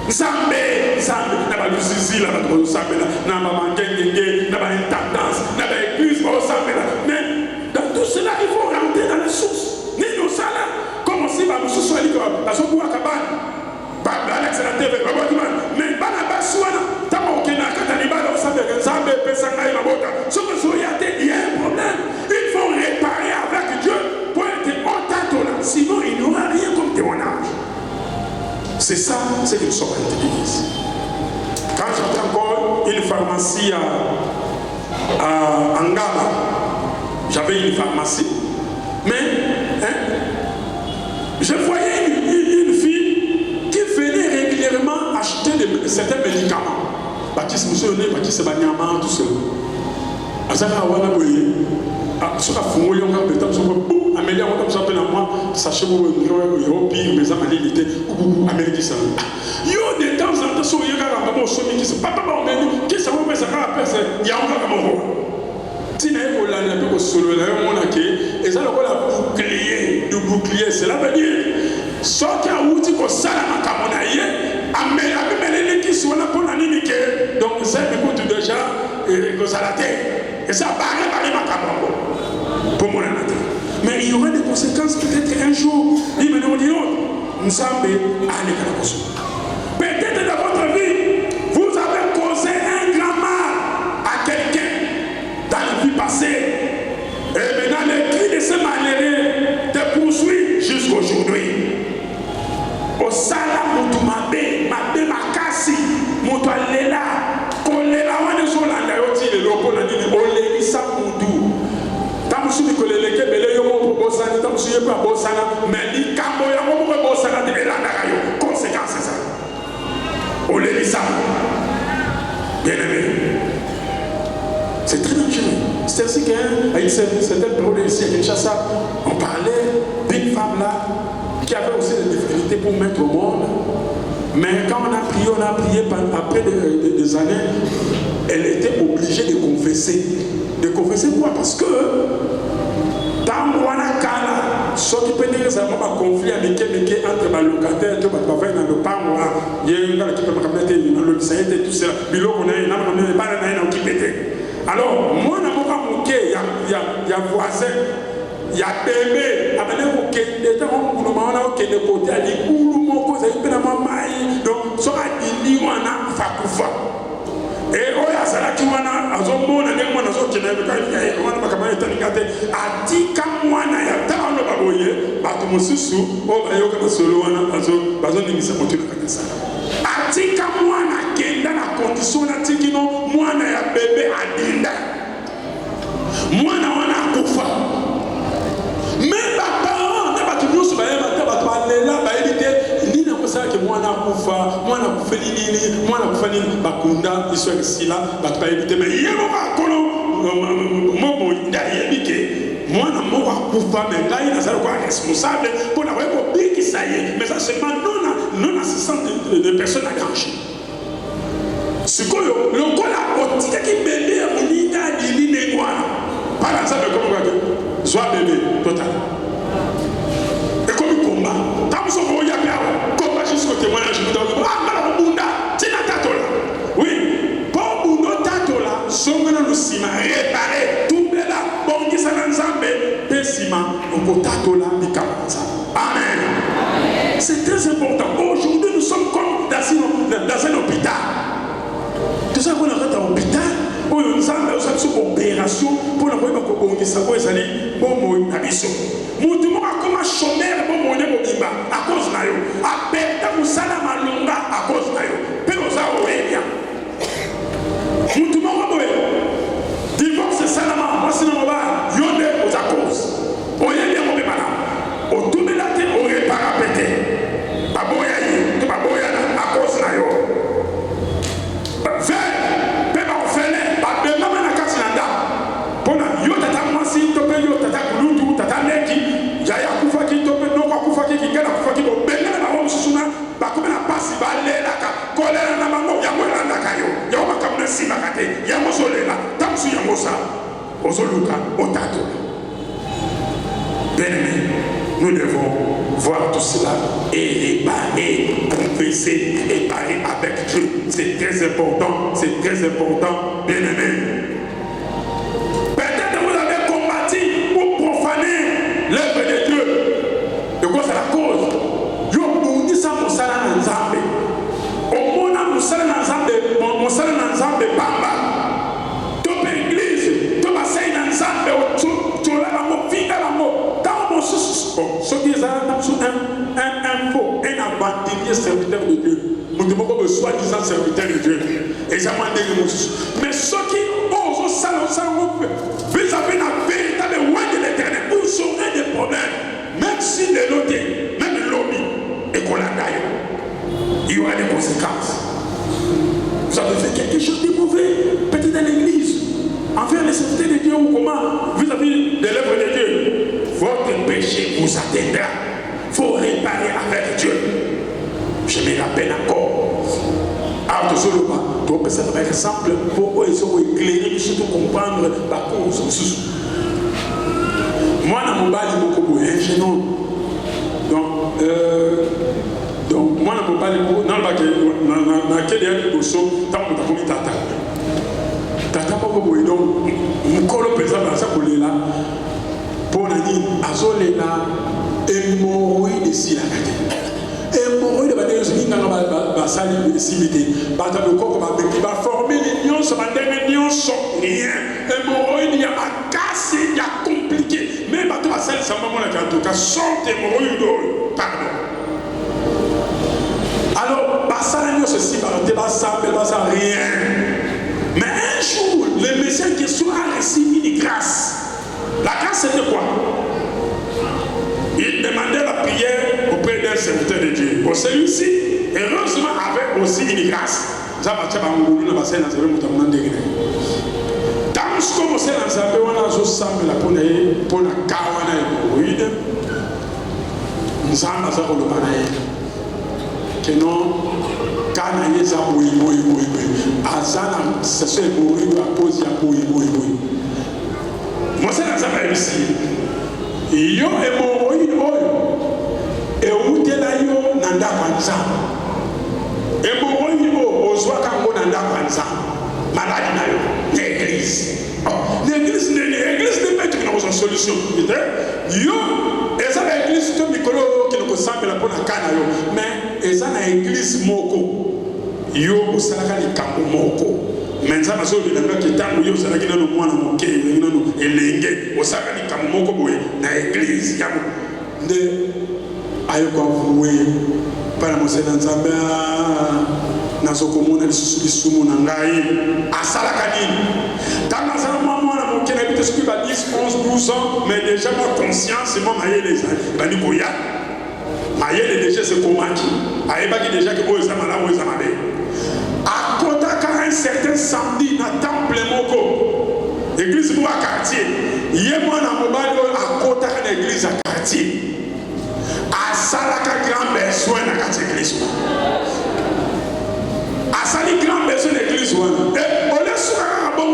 Zambé, n'a pas de zizi là, n'a pas de Zambé là, n'a pas de n'a pas une tendance, n'a pas d'église au Zambé là. Mais dans tout cela, il faut rentrer dans les sources. Ni nous ça là, comme si ma source soit libre, la source pour Akabane. Alex la TV, mais Banaba Souana, tant qu'il n'a qu'à Tanibal, on savait que Zambé, Pesanga et Mabota, ce que il y a un problème. Il faut réparer avec Dieu pour être en tâton. Sinon, il n'y aura rien comme témoignage. C'est ça, c'est une sorte d'église. Quand j'étais encore une pharmacie à Angaba, j'avais une pharmacie, mais je voyais une fille qui venait régulièrement acheter certains médicaments. Baptiste Moussolini, Baptiste Banyama, tout cela. Azara wana boye soka fungo yonga betam soko bou amélia on comme ça appelle moi sachez vous yo pire mais amali était Amérique ça yo de temps en temps so yega ramba mo so mi qui se papa ba on qui ça vous ça ka après c'est ya on ka mo tina e ko la na ko solo la yo mona ke et ça le bouclier cela veut dire soki auti ko sala makamona ye amela bimele qui soit na pona nini ke donc ça écoute déjà et que ça la terre. Et ça paraît ma camarade. Pour mon année. Mais il y aura des conséquences peut-être un jour. Il me dit nous sommes allés à la peut-être dans votre vie, vous avez causé un grand mal à quelqu'un dans la vie passée. Et maintenant, les cris de ce malheureux te poursuivent jusqu'aujourd'hui. Au salam, mon mabé, makasi, mon toilela, kolela, on est sur la laïotie, le loco, on a dit, on ça moudou. Tant que je suis les Kébélé, yo mo bosana, tant que je suis pas bosana, mais ni kambo ya mo bosana de la yo. Conséquence c'est ça. On les ça. Bien aimé. C'est très dangereux. C'est ainsi qu'à une certaine période ici à Kinshasa, on parlait d'une femme là qui avait aussi des difficultés pour mettre au monde. Mais quand on a prié après des années, elle était obligée de confesser. De confesser quoi? Parce que dans Wanakala, ce qui peut dire que c'est un conflit avec entre les locataires, tout le parc, il y a un gars qui peut me mettre dans le lycée et tout ça. Mais là, on a pas qui pète. Alors, moi, je il y a voisin. Il y a bébé, amenez-vous qui est dans le moment qui est de côté, il y a donc, ça a dit, on a fait et oh, ya sala qui wana azomona ne mwana zo kina bika ya wana makamani tanikate atika mwana ya tano baboye batu mususu o bayoka basolo wana bazo ningisa motu na kanisa atika mwana kenda na condition na tikino mwana ya bebe adinda mwana wana akufa mais papa na batu nyusu bayeba batu alela bayibite que moi na kufa moi na kufeli nini moi na kufeli bakunda histoire ici là batu ba éviter mais yebo ba kolo mobo ndayebike moi na mo kufa mais ngai na sala quoi responsable pour na webo biki ça y est mais ça c'est pas non assistante de personnes engagées sikoyo lokola otika ki bébé muninga diline ngwana par exemple comme quoi soit bébé total et comme combat tam so ko ya combat jusqu'au témoignage de ah bunda tina tatola oui pour bundo tatola songona no sima réparer tout là bon qui ça nzambe pesima no tatola bikamanza amen. C'est très important. Aujourd'hui nous sommes comme dans un hôpital. Tout ça qu'on arrête à l'hôpital on nous a fait une opération pour la voir qu'on ça va aller bon moi na biso Mutumo akoma chômeur bon moné mobimba à cause na yo. Aperta musala malonga à cause na yo. Pero za oelia. Mutumo boye. Divorce salama moi sina moba yonde aux à cause. Oyelia mo bemana. O tumelate o repara pété. Baboya yi, to baboya na à cause na yo. Nous devons voir tout cela et réparer, confesser, réparer avec Dieu. C'est très important, bien-aimé. Peut-être vous avez combattu pour profaner l'œuvre de Dieu. De quoi c'est la cause? Yo bundi sa musala na nzambe. Omona musala na nzambe, musala na nzambe bamba. Tope église, topa sei na nzambe otola bango finga bango. Tant mon bon, ce qui est un faux, un aventurier serviteur de Dieu. Nous devons être soi-disant serviteur de Dieu. Et ça m'a dit mais ceux qui osent vis-à-vis de la véritable loi de l'éternel, où seront des problèmes, même si les lotés, même le lobby, et qu'on l'a d'ailleurs, il y aura des conséquences. Vous avez fait quelque chose de mauvais, peut-être dans l'église, envers les serviteurs de Dieu ou comment, vis-à-vis de l'œuvre de Dieu. Votre péché vous atteindra. Il faut réparer avec Dieu. Je me rappelle encore. Alors, tout le monde, ça va être simple pour eux, ils sont éclairés, surtout comprendre la cause. Moi, dans mon bal, il y a beaucoup de gens. Donc, moi, dans mon bal, dans lequel il y a des choses, tant que tu as mis tata. Tata, pas beaucoup de gens. Mon corps, le président, ça pour les là. Pour nani azolela hémorroïde ici la kate hémorroïde ba deyo singa ba sali simité ba ta ko ko ba beki ba former l'union so ba ndenge nyonso rien hémorroïde ya ba casse ya compliqué mais ba to ba sali samba mona ka to ka sorte hémorroïde pardon alors ba sali nyonso si ba te ba sambe ba sa rien mais un jour le Messie qui soit a reçu une grâce. La grâce c'était quoi? Il demandait la prière auprès d'un serviteur de Dieu. Pour celui-ci, heureusement, avait aussi une grâce. Ça va être un peu plus de dans ce qu'on sait dans sa vie, on a juste semblé pour la kawana hémorroïde. Nous sommes à ça pour le panaï. Que non, quand il y a un azana, c'est ce hémorroïde à cause de moi, c'est dans sa ici. Il y a un hémorroïde et où est là, yo nanda panza. Hémorroïde au soit quand on nanda panza. Maladie na yo, l'église. L'église n'est pas une solution. Yo, et ça l'église to mikolo qui nous semble la pour la cana yo, mais et ça l'église moko. Yo au salaka li kambo moko. Mais ça m'a sauvé la main qui est en haut, ça n'a pas de moi dans mon cœur, il n'a pas de l'église, au salon comme mon cobo, dans l'église, il y a de ayoko avoué par la moselle dans Zambia, dans ce commune, elle se dit sous mon angaï, à Salakani. Dans un moment, mon cœur habite ce qui va 10, 11, 12 ans, mais déjà ma conscience, c'est moi maillé les gens. Ben du Goya, maillé les déchets, c'est comment qui, aïe déjà que vous avez là, vous avez à Kotaka un certain samedi dans temple moko église pour un quartier hier moi dans mon bal à Kotaka une église à quartier à Salaka grand besoin dans quartier église à Sali grand besoin d'église et on laisse sur un bon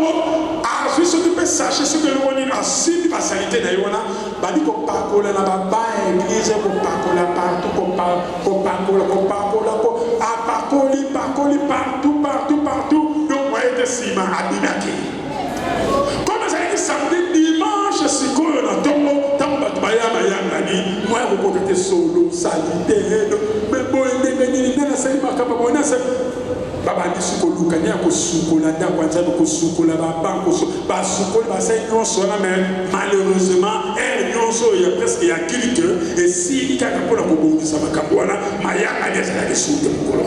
à juste que peut sachez ce que le monde a suivi la salité na yona badi ko pakola na baba église ko pakola partout ko pakola ko partout donc moi était si mal abimaki comme ça dit samedi dimanche c'est quoi on tombe tamba baya ni moi vous côté solo salité mais bon il est venu na sali makaba bona Baba dit ce que nous connaissons, que soukola d'Aquanza, que soukola baba, que soukola bassin sera mais malheureusement il y a presque il y a quelques et si il y a pour la bobo qui s'appelle Kabouana, Maya a des à la soude de Mokolo.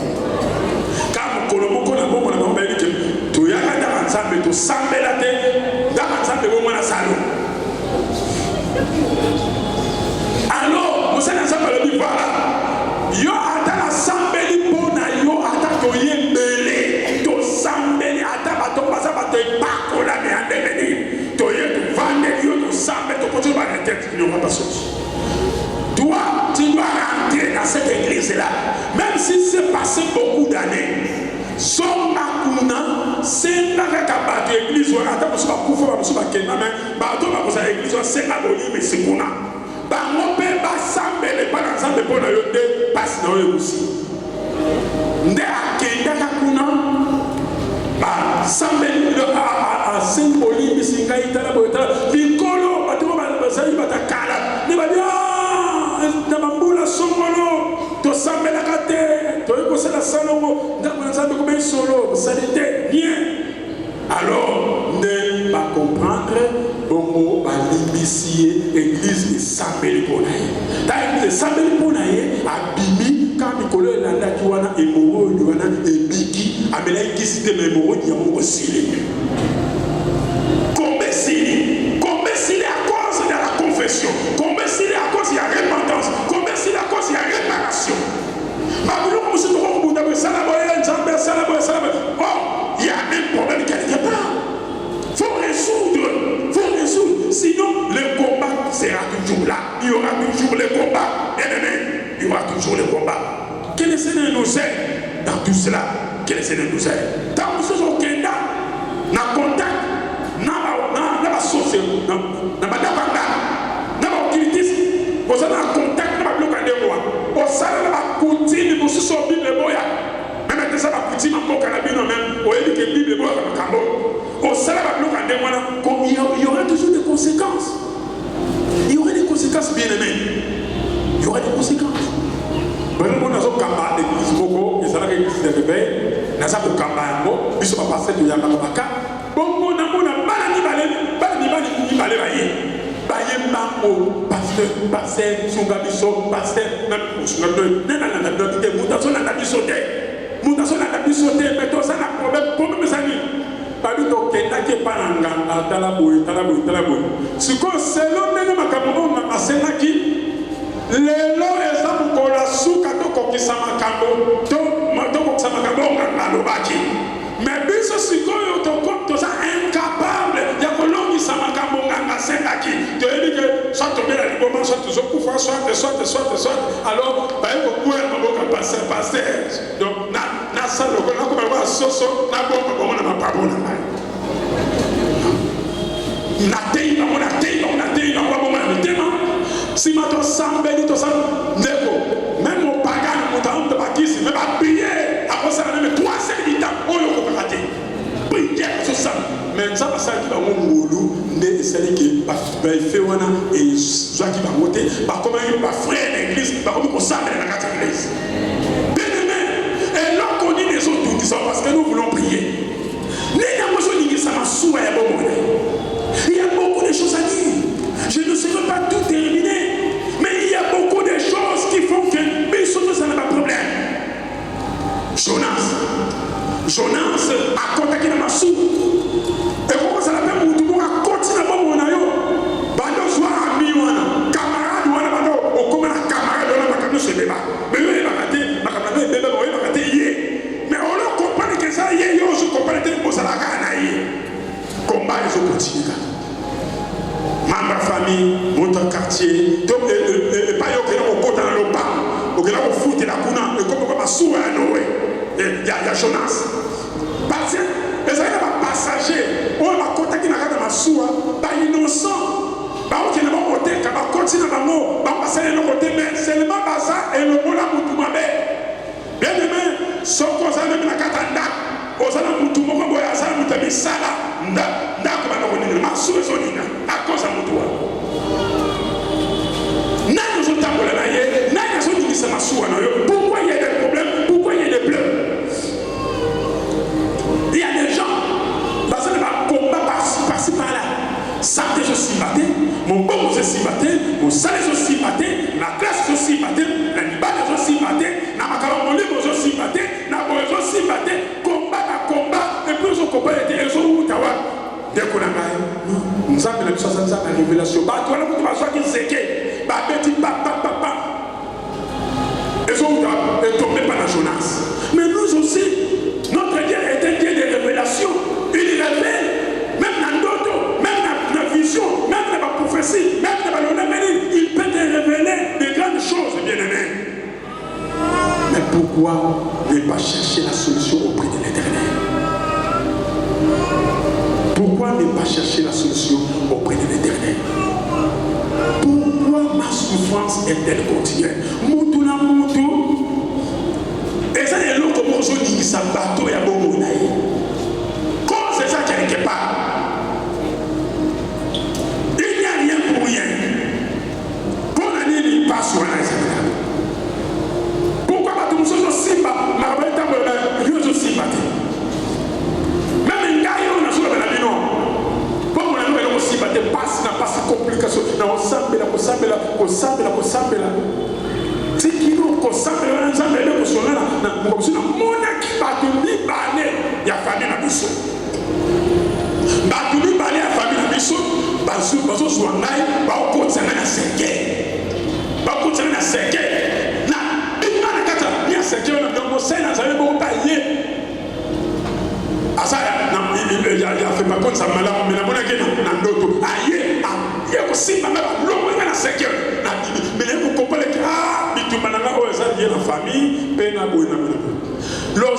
Car Mokolo Mokolo Mokolo Mokolo Mokolo tu y a un ensemble de Sambelate, d'un ensemble de Mona Salon. Alors, vous savez, ça va le dire voilà. Yo ata la Sambeli pona yo ata toye belé, to Sambeli ata bato pasa bato bako la me andebeli. Toye tu vande yo to Sambeli to pocho ba tête, il n'y aura pas sorti. Toi, tu dois rentrer dans cette église-là, même si c'est passé beaucoup d'années. Son makuna, c'est la kabatu église ou ata musuba kufa musuba kena mais bato ba kosa église c'est la boni mais c'est kuna. Ba ngope ba Sambeli ba ensemble pour na yo te passe na yo aussi. Nde akenda kakuna ba Sambeli a symboli bisinga itala boita bikolo bato ba sali batakala ne ba dia na bambula songolo to Sambela kate to eko sala salongo nda ko nzambe ko ben solo salite bien. Alors ne pas comprendre bongo ba limisier église de Sambeli ponaye ta église de Sambeli ponaye abimi quand mikolo elanda ki wana emoro wana ebiki amela ikisite memoro ya mongo sili combesili à cause de la confession, combesili à cause de la repentance, combesili à cause de la réparation. Babylon comme si tout le monde avait salaboye nzambe salaboye. Oh, il y a un problème quelque part. Faut résoudre. Sinon, le combat sera toujours là. Il y aura toujours le combat. Il y aura toujours le combat. Quel est le Seigneur nous aide dans tout cela? Quel est le Seigneur nous aide? Tant que nous sommes au Kenya, dans contact, dans la société, dans la dabanga, dans la occultisme, vous êtes en contact, dans la bloc de moi. Au salon de la coutine, vous sommes au Bible boya. Même avec ça, la coutine, encore carabine, même, au lieu que Bible boya, comme Cambo. Au salon de la bloc de moi, il y aura toujours des conséquences. Il y aura des conséquences, bien aimés. Il y aura des conséquences. Vraiment, nous avons campagne d'église Boko, et ça va l'église de réveil, nous avons campagne, nous sommes passés de Yamakabaka. Bon, nous avons pasteur, Sungabiso, pasteur, lelo eza mukola suka to kokisa makambo to kokisa makambo ngalobaki mais biso sikoyo to za incapable ya kolongisa makambo ngasengaki to ebike soit tomber la liboma soit tozokufa soit alors ba eko kuya maboka pasteur donc na salo ko na ko ba soso na bomba bomba na mapabona na tei na bomba na tema. Si mato Sambeli to sam neko même au pagan mutam de bakisi même à prier après ça même 3 heures on le raté prier sur ça mais ça va ça qui va ngolu ne c'est qui va faire wana et soit qui va monter par comment il va frère l'église par comment on s'appelle dans la église bien aimé et là qu'on dit les autres tout ça parce que nous voulons prier les gens besoin de ça m'a souhait bon il y a beaucoup de choses à dire. Je ne saurais pas tout terminer, mais il y a beaucoup de choses qui font que surtout ça n'a pas de problème. Jonas a contacté ma sou. Et pourquoi ça l'appelle pour tout le monde à continuer à mon ayo? Bando soit ami ou un camarade ou un bando, au commun un camarade de la macamno se débat. Mais eux, il va rater, ma camarade, il va rater hier. Mais on leur comprend que ça hier, je comprends que pour ça la ganaille. Combat, ils ont continué. Ma famille, mon quartier, donc le payo qui est au côté dans le bas, au là au foot et la kuna, et comme ma soeur à Noé, il y a Jonas. Parce que les gens pas passager, on va contacter dans ma soeur, pas innocent, pas qui ne va côté, qui va continuer dans mot, va passer de l'autre côté, mais seulement ça et le mot là pour tout m'aber. Bien aimé, sauf qu'on a même la katanda, on a la moutou, on va ça, on a mis ça là, nda ko ba ko ni ma soeur zonina. Akosa mutua nani zotambola na ye, 1 Samuel 17, 1 à 3. mon bon aussi batté, mon salaire aussi batté, la classe aussi batté, la libane aussi batté, la macaron aussi batté, la boise aussi batté, combat à combat, et puis au combat était un jour où tu as dès qu'on a nous avons la révélation. Bah, toi, là, vous avez dit que bah, petit papa. Et sont tombés par la Jonas. Mais nous aussi, notre Dieu est un Dieu de révélation. Il révèle, même dans d'autres, même dans la vision, même dans la prophétie, même dans la mémoire, il peut te révéler de grandes choses, bien-aimés. Mais pourquoi ne pas chercher la solution auprès de l'Éternel? Pourquoi ne pas chercher la solution auprès de l'Éternel? Pourquoi ma souffrance est-elle continuelle? Moutuna moutou. Et ça, c'est l'autre mot, je dis, ça bateau et à bon monaï. Quand c'est ça quelque part, il n'y a rien pour rien. Quand on dit, il passe sur un exemple. Pourquoi pas tout le monde aussi bas? Ma belle table, je aussi battu. Même un gars, on a sur la vie, non. Comme on a aussi battu, passe, n'a pas si complication. Non, on s'appelle. C'est qui nous s'appelle, on s'appelle, on s'appelle, on s'appelle, on il y a famille à Bissot. Batuli balé à famille à Bissot, Bazo Zouangaï, Bako Tsana Seke. Bako Tsana Seke. Na, Bimana Kata, bien Seke, on a dans Sena, ça veut pas payer. Ah ça, il a fait pas comme ça, madame, mais la monnaie qui est dans l'auto. Aïe, il y a aussi ma mère, l'homme est dans Seke. Mais vous comprenez que, ah, Bitumananga, ça vient la famille, Pena Boina. Le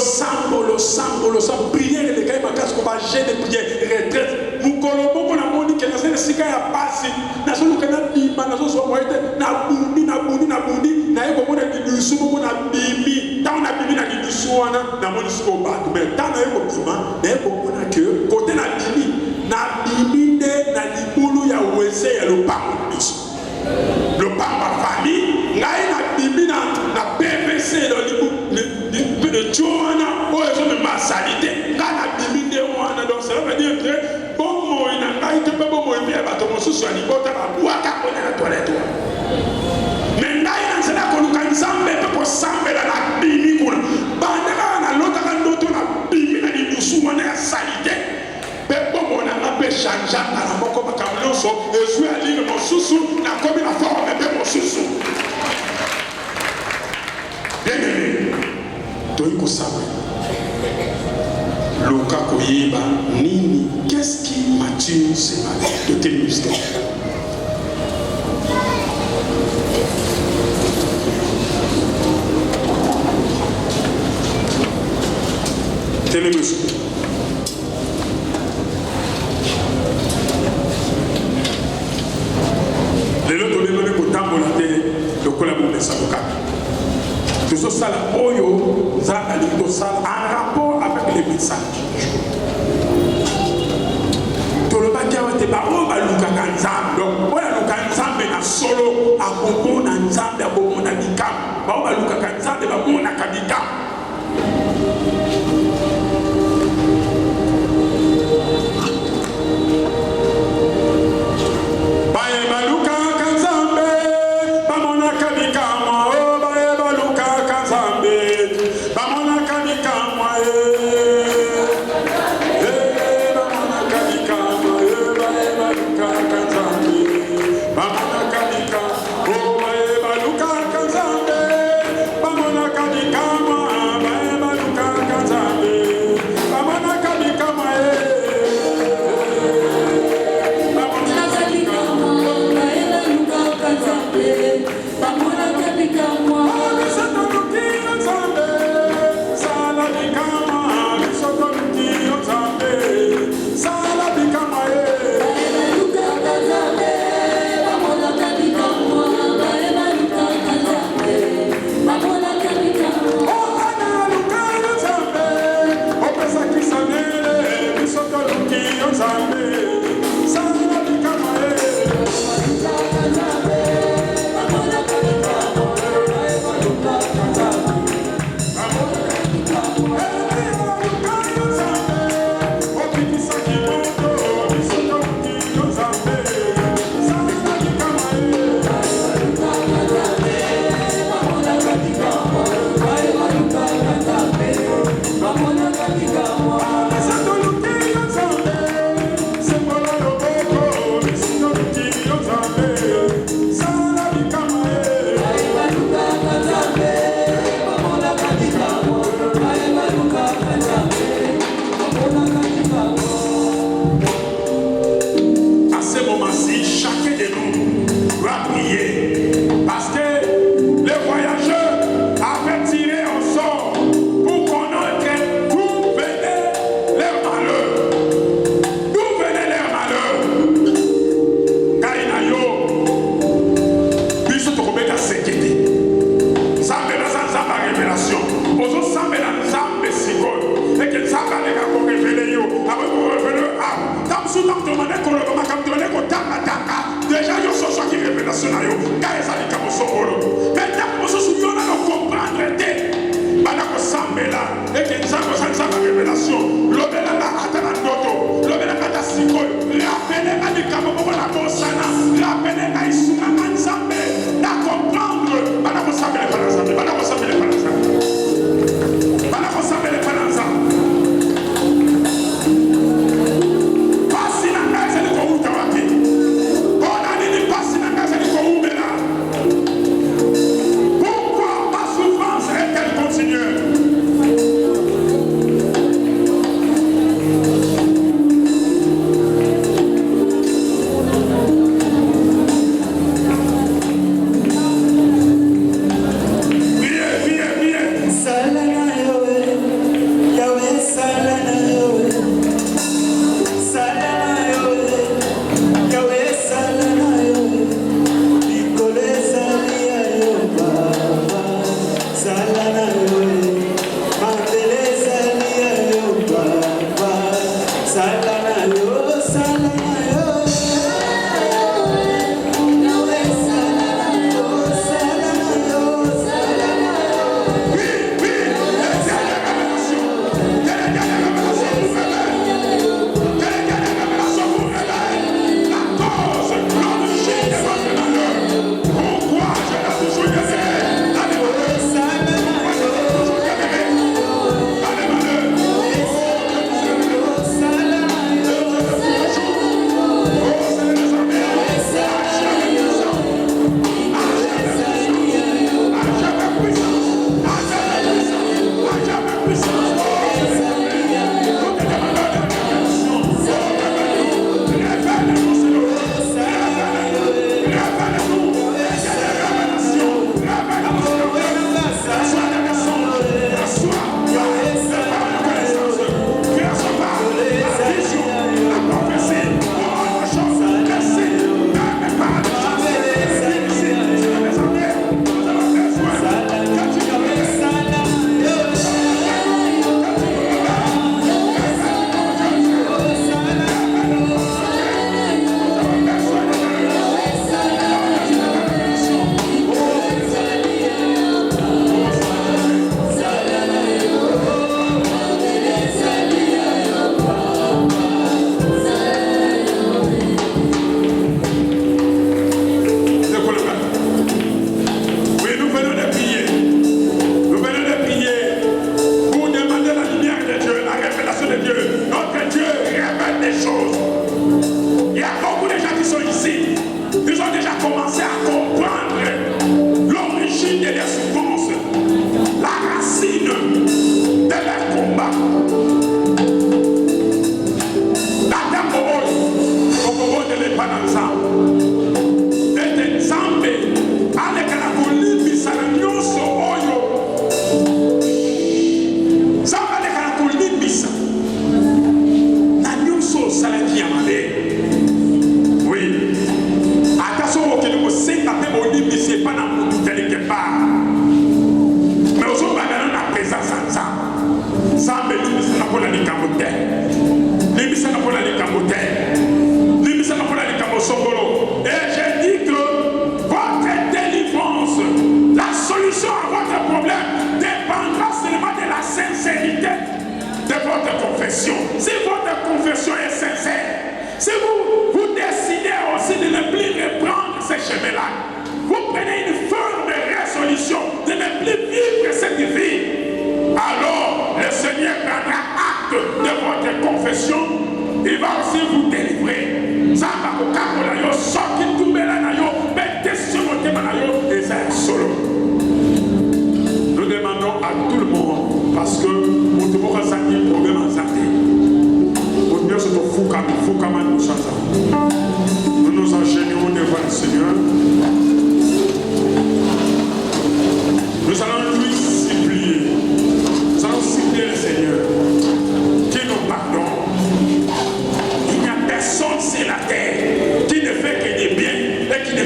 sang, prière et les gars, ma casse, qu'on va gêner, prière, retraite. Nous colombo, qu'on a moni, que la sika ya passé. N'a pas le canal bima, n'a pas le moyen, n'a bundi, n'a pas le dissous, qu'on a bimi. Tant on a bimi, n'a pas le dissous, n'a pas le scoba. Mais tant on a eu le bima, n'a pas le que, côté n'a bimi, n'a libulu, ya ouessé, ya le pain. Le pain, ma famille, n'a bimi, n'a PVC, le Joana, oh, ils ont une massalité. Quand la Bible dit, donc ça veut dire que bon, il n'a pas été bon, il n'y a pas de souci, il n'y a pas de toilette. Mais là, il y a qu'on nous a ensemble pour s'enlever la Bible. Pendant l'autre, la Bible, il nous souvent la salité. Mais bon, on a pas changé dans la mort comme Cameroun, et je vais aller mon sous-sous, la comme la forme de mon sous-sous. Bien aimé. Luka koyeba nini, qu'est-ce qui mature ces malheurs de tes muscles? Tes muscles. Les autres ont demandé pour tambouriner le collaborateur de Saboka. Tout ça, Oyo, ça a en rapport avec les messages. Tout le monde a été barreau, Luka Kanzam. Donc, voilà, Luka Kanzam est solo, à Bobo, Nanzam, à Bobo, Nanikam. Luka Kanzam, à Bobo, Nakadikam.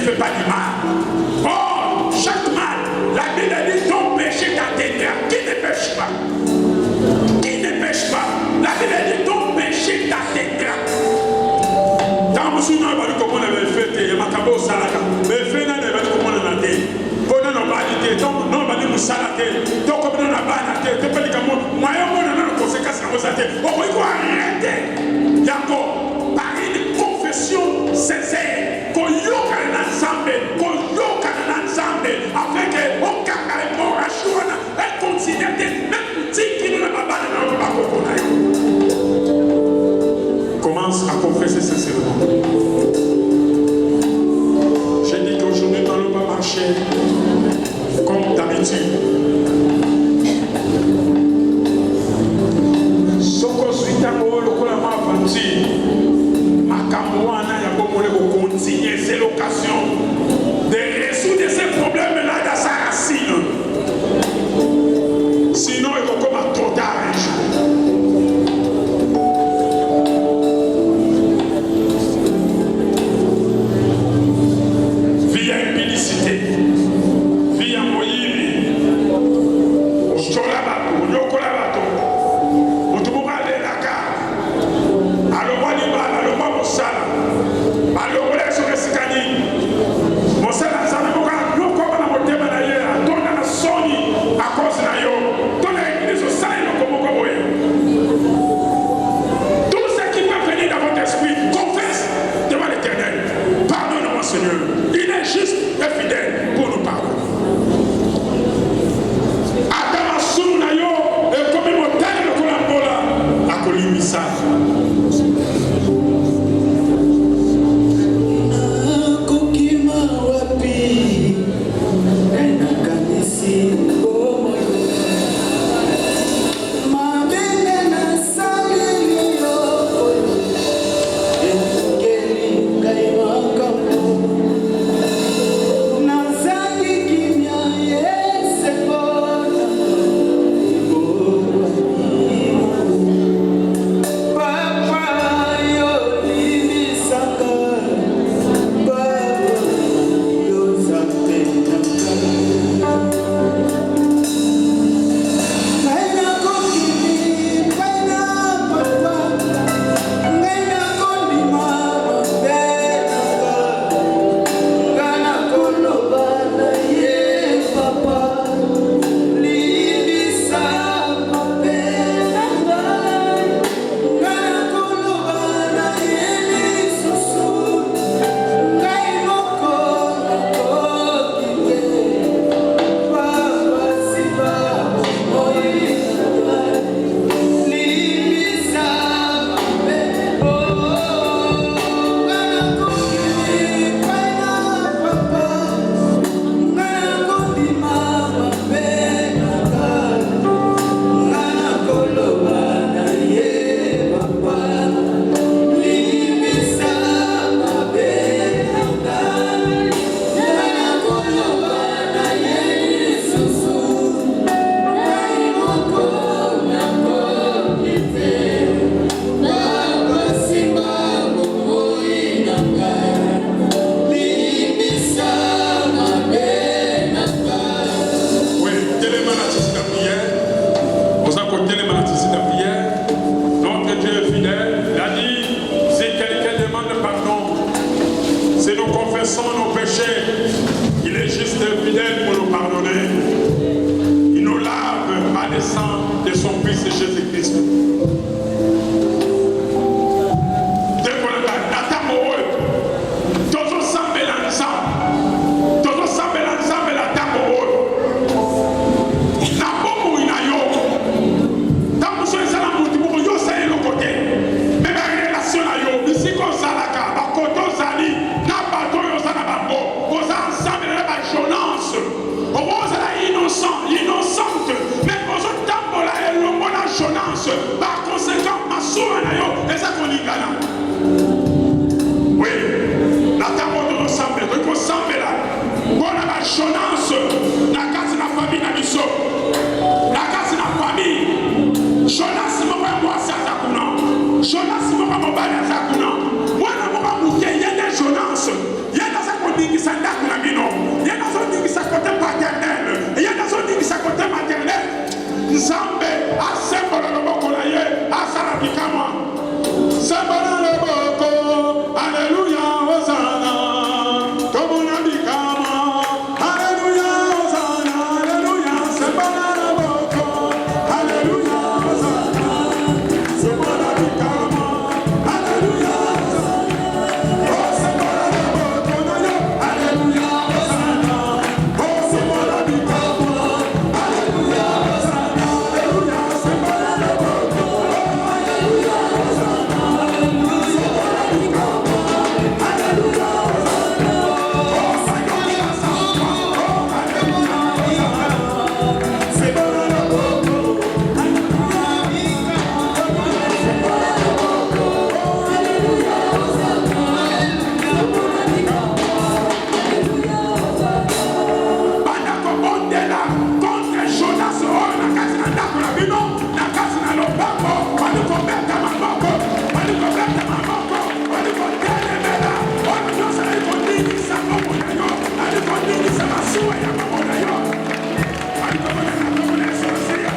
fait pas du mal. Or, chaque mal, la Bible dit ton péché t'atteindra. Qui ne pêche pas? Qui ne pêche pas? La Bible dit ton péché t'atteindra. Quand vous souvenez, comment on avait fait, il y a Makabo Salaka. Mais fait, comment on a été. Pendant nos balités, donc non, on va dire Salaka. Donc, comme on a balaté, donc on dit que moi, on a une conséquence dans vos athées. On va arrêter. D'accord. Par une confession sincère, qu'on yoka l'ensemble, afin que on caca et mon rachouana, elle continue d'être même petit qui nous n'a pas banné dans le commence à confesser sincèrement. J'ai dit qu'aujourd'hui, nous n'allons pas marcher comme d'habitude. Soko suitako lokola ma aventure. Makamouana ya bomole ko continuer, c'est l'occasion de résoudre ces problèmes-là dans sa racine. Sinon, il va comme trop tard un jour. Via impudicité, via moyini, cholabato, nyokolabato, utumubale laka, alomani bala, alomani musala, alomani sokesikani. Mosala nzambe moka nyoko bana motema na ye atonda na soni à cause na yo. Tona église osala eloko moko boye. Tout ce qui peut venir dans votre esprit, confesse devant l'Éternel. Pardonne-moi, Seigneur. Il est juste et fidèle pour nous pardonner. Adama sunu na yo ekomi motani lokola mbola akolimisa. Innocente, mais aux autres tambola et le mot d'achonance, par ondingisa ndako na bino, ye nazondingisa kote paternel, ye nazondingisa kote maternel. Nzambe asembola loboko na ye asala bikama. Sembola loboko, alleluia, hosana, tomona bikama, alleluia, hosana, alleluia, sembola loboko, alleluia, hosana, sembola bikama, alleluia, hosana, oh sembola loboko na yo, alleluia, hosana, oh sembola bikama, alleluia, hosana, alleluia, sembola loboko, alleluia, hosana, sembola bikama, alleluia, hosana, oh sayonira samba, oh alleluia, hosana, sembola loboko, alleluia, sembola loboko, alleluia, hosana, sembola bikama. Banda kobondela contre Jonas oyo na kati na ndako na bino, na kati na lopango, bali kobeta maboko, bali kobeta maboko, bali kotelemela, oyo nyonso ali kondingisa kombo na yo, ali kondingisa masuwa ya kombo na yo, bali kobeta kombo na Yesu Masiya.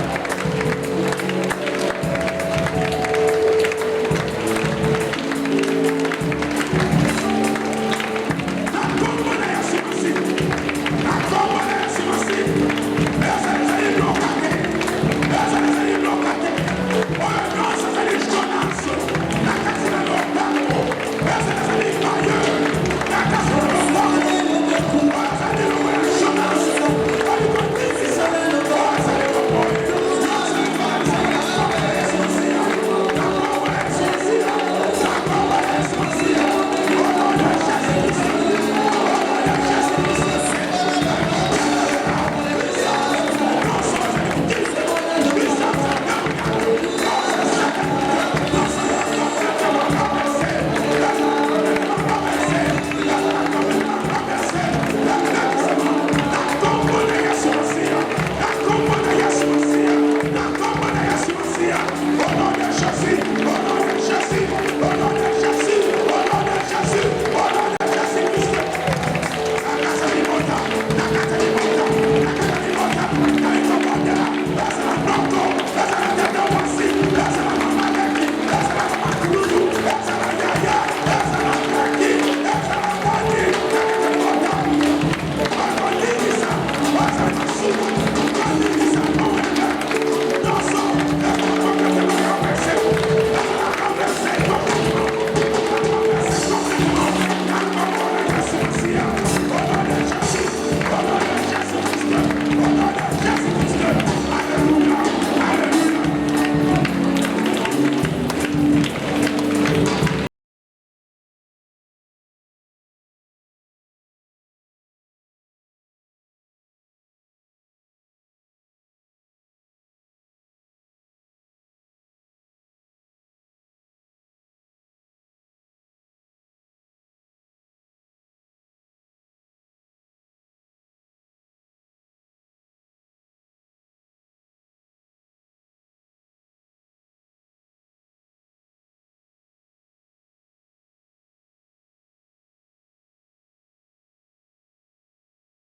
Na kombo na Yesu Masiya. Na kombo na Yesu Masiya. Eza ezali blokate. Eza ezali blokate. Oyo nyonso ezali Jonas na kati na lopango. Eza ezali bailleur na kati na lopango. Oyo ezali lobo ya Jonas. Bali kondingisa. Oyo ezali lobo. Nyonso ezali na kombo na Yesu Masiya. Na kombo na Yesu Masiya. Na kombo na Yesu Masiya. Au nom de Jésus-Christ. Au nom de Jésus-Christ. Yeah.